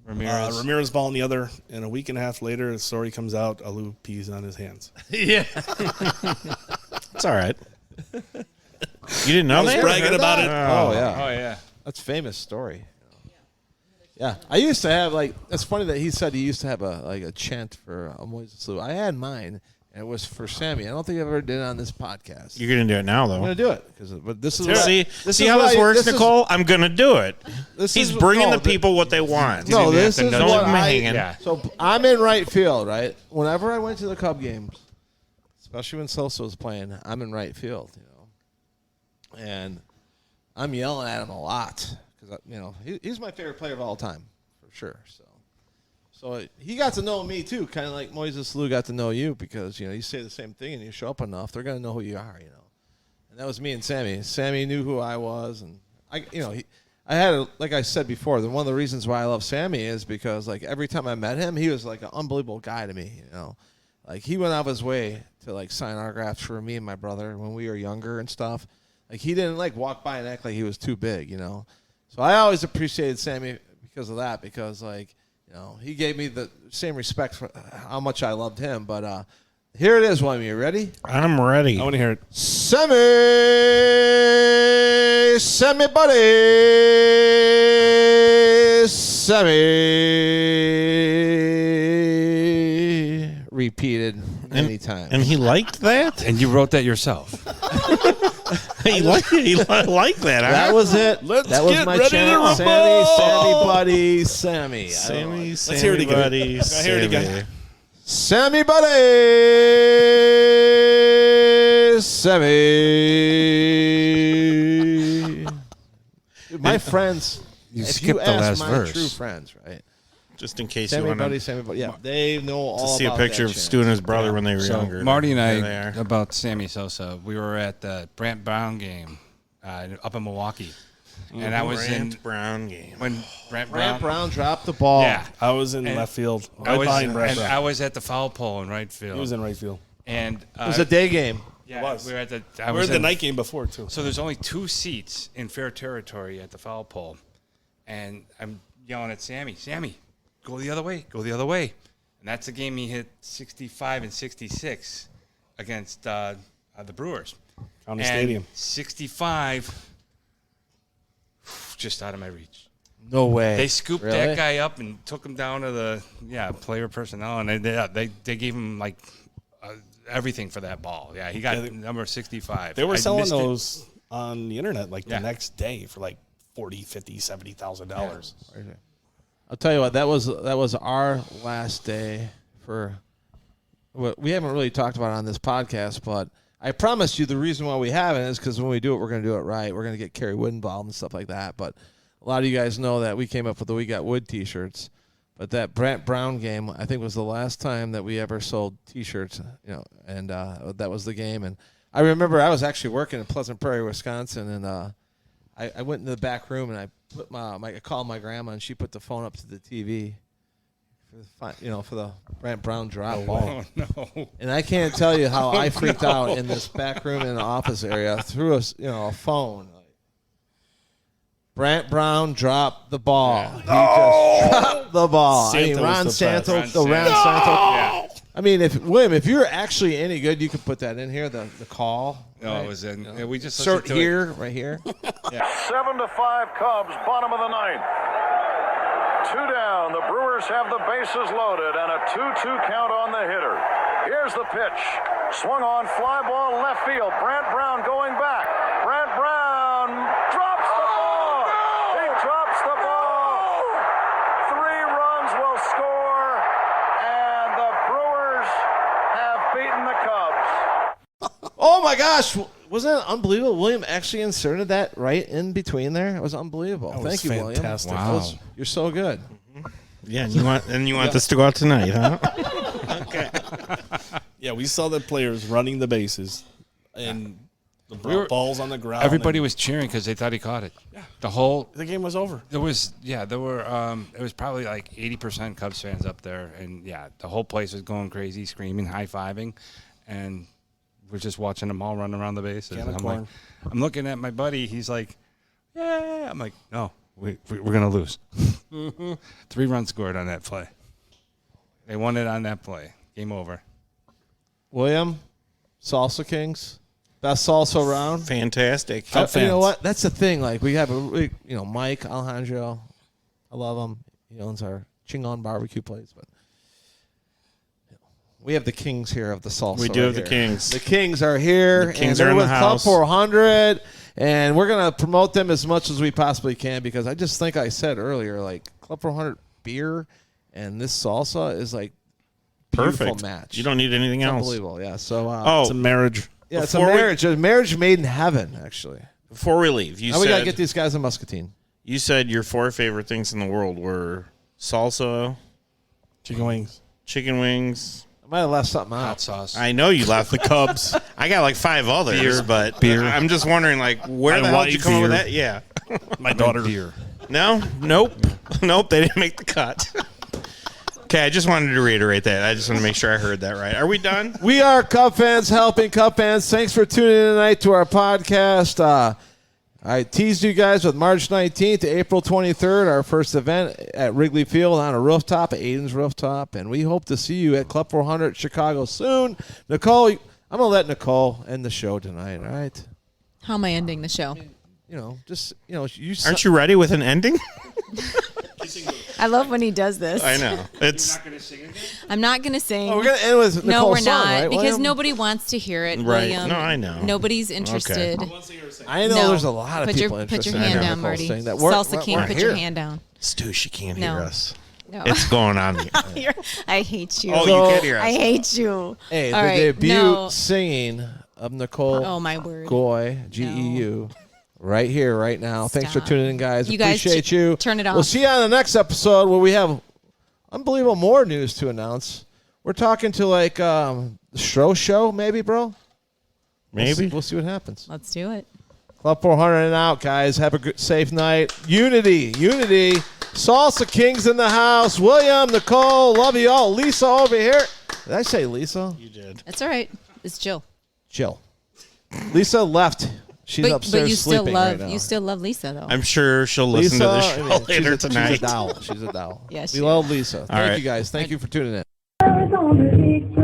Speaker 6: Ramirez ball in the other, and a week and a half later, the story comes out, Alou pees on his hands.
Speaker 3: Yeah.
Speaker 4: It's all right. You didn't know that?
Speaker 6: Bragging about it.
Speaker 3: Oh, yeah.
Speaker 7: Oh, yeah.
Speaker 3: That's a famous story. Yeah. I used to have, it's funny that he said he used to have a chant for Moises Lou. I had mine, and it was for Sammy. I don't think I ever did it on this podcast.
Speaker 4: You're going to do it now, though.
Speaker 3: I'm going to do it. But this is
Speaker 4: See how this works, Nicole? I'm going to do it. He's bringing the people what they want.
Speaker 3: No, this is
Speaker 4: Don't
Speaker 3: what
Speaker 4: leave me
Speaker 3: I...
Speaker 4: hanging.
Speaker 7: Yeah.
Speaker 3: So I'm in right field, right? Whenever I went to the Cub games, especially when Salsa was playing, I'm in right field, And I'm yelling at him a lot because, he's my favorite player of all time, for sure. So he got to know me, too, kind of like Moises Lou got to know you because, you say the same thing and you show up enough, they're going to know who you are, And that was me and Sammy. Sammy knew who I was, and like I said before, one of the reasons why I love Sammy is because, every time I met him, he was, an unbelievable guy to me, he went out of his way to, sign autographs for me and my brother when we were younger and stuff. He didn't, walk by and act like he was too big, So I always appreciated Sammy because of that, because, he gave me the same respect for how much I loved him. But here it is, William. You ready?
Speaker 4: I'm ready.
Speaker 6: I want to hear it.
Speaker 3: Sammy buddy, Sammy. Repeated many times.
Speaker 4: And he liked that?
Speaker 7: And you wrote that yourself.
Speaker 4: He liked that.
Speaker 3: That was it. That was my chant. Sammy buddy, Sammy.
Speaker 6: Let's hear it again.
Speaker 4: Buddy,
Speaker 6: I hear it again.
Speaker 3: Sammy buddy, Sammy. Dude, my friends,
Speaker 7: You
Speaker 3: if
Speaker 7: skipped
Speaker 3: you
Speaker 7: the
Speaker 3: ask
Speaker 7: last
Speaker 3: my
Speaker 7: verse.
Speaker 3: true friends, right?
Speaker 4: Just in case
Speaker 3: Sammy
Speaker 4: you want
Speaker 3: buddy, Sammy buddy. Yeah, they know all
Speaker 4: to see a
Speaker 3: about
Speaker 4: picture
Speaker 3: that
Speaker 4: of
Speaker 3: chant.
Speaker 4: Stu and his brother when they were
Speaker 7: So
Speaker 4: younger.
Speaker 7: Marty and
Speaker 4: There they
Speaker 7: I,
Speaker 4: are.
Speaker 7: about Sammy Sosa, we were at the Brant Brown game up in Milwaukee. And I was
Speaker 4: Brant Brown game.
Speaker 7: when Brant
Speaker 3: Brant
Speaker 7: Brown.
Speaker 3: Brown dropped the ball.
Speaker 7: Yeah.
Speaker 6: I was in
Speaker 7: And
Speaker 6: left field.
Speaker 7: I
Speaker 6: Right
Speaker 7: was,
Speaker 6: behind Brett.
Speaker 7: I was at the foul pole in right field.
Speaker 6: He was in right field.
Speaker 7: And
Speaker 3: It was a day game.
Speaker 7: yeah,
Speaker 6: It was.
Speaker 7: we were at the. I
Speaker 6: We were
Speaker 7: was
Speaker 6: at the
Speaker 7: in-
Speaker 6: night game before, too.
Speaker 7: So there's only 2 seats in fair territory at the foul pole, and I'm yelling at Sammy, go the other way, go the other way. And that's the game he hit 65 and 66 against the Brewers.
Speaker 6: County
Speaker 7: And
Speaker 6: Stadium.
Speaker 7: 65, just out of my reach.
Speaker 3: No way.
Speaker 7: They scooped
Speaker 3: Really?
Speaker 7: that guy up and took him down to the player personnel, and they gave him everything for that ball. Yeah, he got number 65.
Speaker 6: They were
Speaker 7: I
Speaker 6: selling
Speaker 7: missed it.
Speaker 6: those on the internet the
Speaker 7: Yeah.
Speaker 6: next day for $40,000, $50,000, $70,000.
Speaker 3: I'll tell you what, that was our last day for what we haven't really talked about on this podcast, but I promise you the reason why we haven't is because when we do it, we're going to do it right. We're going to get Kerry Wood involved and stuff like that. But a lot of you guys know that we came up with the We Got Wood t-shirts. But that Brant Brown game, I think, was the last time that we ever sold t-shirts, and that was the game. And I remember I was actually working in Pleasant Prairie, Wisconsin, and I went into the back room and I put I called my grandma, and she put the phone up to the TV for the Brant Brown drop ball.
Speaker 7: Oh, no.
Speaker 3: And I can't tell you how I freaked out in this back room in the office area through a phone. Brant Brown dropped the ball. He just dropped the ball.
Speaker 6: Santo
Speaker 3: Ron
Speaker 6: was the best.
Speaker 3: Santo, Ron Santo. Yeah. I mean, if you're actually any good, you could put that in here. The call.
Speaker 7: No,
Speaker 3: right?
Speaker 7: it was in. We just
Speaker 3: Insert
Speaker 7: listened to
Speaker 3: here, right here.
Speaker 10: 7-5 Cubs, bottom of the ninth. 2 down. The Brewers have the bases loaded and a 2-2 count on the hitter. Here's the pitch. Swung on, fly ball left field. Brant Brown going back. Brant Brown drops the ball. He drops the ball. 3 runs will score, and the Brewers have beaten the Cubs.
Speaker 3: Oh my gosh! Wasn't it unbelievable? William actually inserted that right in between there. It was unbelievable.
Speaker 6: That was
Speaker 3: Thank you,
Speaker 6: fantastic.
Speaker 3: William.
Speaker 7: Wow.
Speaker 3: You're so good.
Speaker 4: Yeah, and you want this to go out tonight, huh?
Speaker 6: Okay. Yeah, we saw the players running the bases, and the balls on the ground.
Speaker 7: Everybody was cheering because they thought he caught it. Yeah.
Speaker 6: The game was over.
Speaker 7: There was it was probably like 80% Cubs fans up there, and the whole place was going crazy, screaming, high-fiving, and we're just watching them all run around the bases.
Speaker 6: Can of
Speaker 7: And
Speaker 6: corn.
Speaker 7: I'm looking at my buddy. He's like, "Yeah." I'm like, "No, we're going to lose. 3 runs scored on that play. They won it on that play. Game over.
Speaker 3: William, Salsa Kings, best salsa around.
Speaker 4: Fantastic.
Speaker 3: You know what? That's the thing. Like we have Mike Alejandro. I love him. He owns our Chingon barbecue place, but we have the Kings here of the salsa.
Speaker 4: We do have
Speaker 3: here.
Speaker 4: the Kings.
Speaker 3: The Kings are here.
Speaker 4: The Kings
Speaker 3: and
Speaker 4: are in
Speaker 3: they're
Speaker 4: the
Speaker 3: with
Speaker 4: house.
Speaker 3: Club 400, and we're gonna promote them as much as we possibly can because I just think I said earlier, like Club 400 beer and this salsa is like beautiful
Speaker 4: Perfect
Speaker 3: match.
Speaker 4: You don't need anything else.
Speaker 3: Unbelievable. Yeah. So
Speaker 6: It's a marriage.
Speaker 3: yeah, it's a
Speaker 4: Before we-
Speaker 3: marriage. A marriage made in heaven, actually.
Speaker 4: Before we leave,
Speaker 3: Now we gotta get these guys a muscatine.
Speaker 4: You said your 4 favorite things in the world were salsa,
Speaker 6: Chicken wings.
Speaker 4: chicken wings.
Speaker 3: I might have left something
Speaker 7: Hot
Speaker 3: out.
Speaker 7: sauce.
Speaker 4: I know you left the Cubs. I got like 5 others, but I'm just wondering, like, where the hell did you come up with that? Yeah.
Speaker 6: My daughter.
Speaker 7: Beer.
Speaker 4: No? Nope. Nope. They didn't make the cut. Okay, I just wanted to reiterate that. I just want to make sure I heard that right. Are we done?
Speaker 3: We are Cub fans helping Cub fans. Thanks for tuning in tonight to our podcast. I teased you guys with March 19th to April 23rd, our first event at Wrigley Field on a rooftop, at Aiden's Rooftop, and we hope to see you at Club 400 Chicago soon. Nicole, I'm going to let Nicole end the show tonight, all right?
Speaker 5: How am I ending the show?
Speaker 4: Aren't you ready with an ending?
Speaker 9: I love when he does this.
Speaker 4: I know. It's
Speaker 5: I'm not going to sing.
Speaker 3: Oh, we're going to end with Nicole's
Speaker 5: no, we're
Speaker 3: song,
Speaker 5: not,
Speaker 3: right,
Speaker 5: because
Speaker 3: William?
Speaker 5: nobody wants to hear it,
Speaker 4: Right.
Speaker 5: William.
Speaker 4: No, I know.
Speaker 5: Nobody's interested.
Speaker 3: I know
Speaker 5: No.
Speaker 3: there's a lot of
Speaker 5: Put
Speaker 3: people
Speaker 5: your,
Speaker 3: interested
Speaker 5: Put your
Speaker 3: in
Speaker 5: hand
Speaker 3: Nicole
Speaker 5: down, Marty.
Speaker 3: saying that.
Speaker 5: Salsa King,
Speaker 3: we're
Speaker 5: put
Speaker 3: here.
Speaker 5: your hand down.
Speaker 4: Stu, she can't
Speaker 5: No.
Speaker 4: hear us.
Speaker 5: No.
Speaker 4: It's going on here.
Speaker 9: I hate you.
Speaker 4: Oh, you can't hear us.
Speaker 9: I hate you.
Speaker 3: Hey,
Speaker 5: All
Speaker 3: the
Speaker 5: right,
Speaker 3: debut
Speaker 5: no.
Speaker 3: singing of Nicole
Speaker 5: Oh, my word.
Speaker 3: Goy, G-E-U, right here, right now. Thanks for
Speaker 5: Stop.
Speaker 3: tuning in, guys.
Speaker 5: You guys
Speaker 3: Appreciate you.
Speaker 5: turn it
Speaker 3: We'll
Speaker 5: off.
Speaker 3: see you on the next episode where we have unbelievable more news to announce. We're talking to like the show, maybe, bro?
Speaker 4: Maybe.
Speaker 3: We'll see what happens.
Speaker 5: Let's do it.
Speaker 3: Club 400 and out, guys. Have a good, safe night. Unity. Salsa Kings in the house. William, Nicole, love you all. Lisa over here. Did I say Lisa?
Speaker 4: You did.
Speaker 5: That's all right. It's Jill.
Speaker 3: Jill. Lisa left. She's upstairs
Speaker 5: but you still
Speaker 3: sleeping
Speaker 5: love
Speaker 3: right now.
Speaker 5: you still love Lisa though.
Speaker 4: I'm sure she'll listen to the
Speaker 3: Lisa,
Speaker 4: show
Speaker 3: I mean,
Speaker 4: later tonight.
Speaker 3: She's a doll. She's a doll.
Speaker 5: Yes,
Speaker 3: we
Speaker 5: she
Speaker 3: love Lisa. Thank
Speaker 4: right.
Speaker 3: you guys. Thank you for tuning in.
Speaker 11: It's on the beach,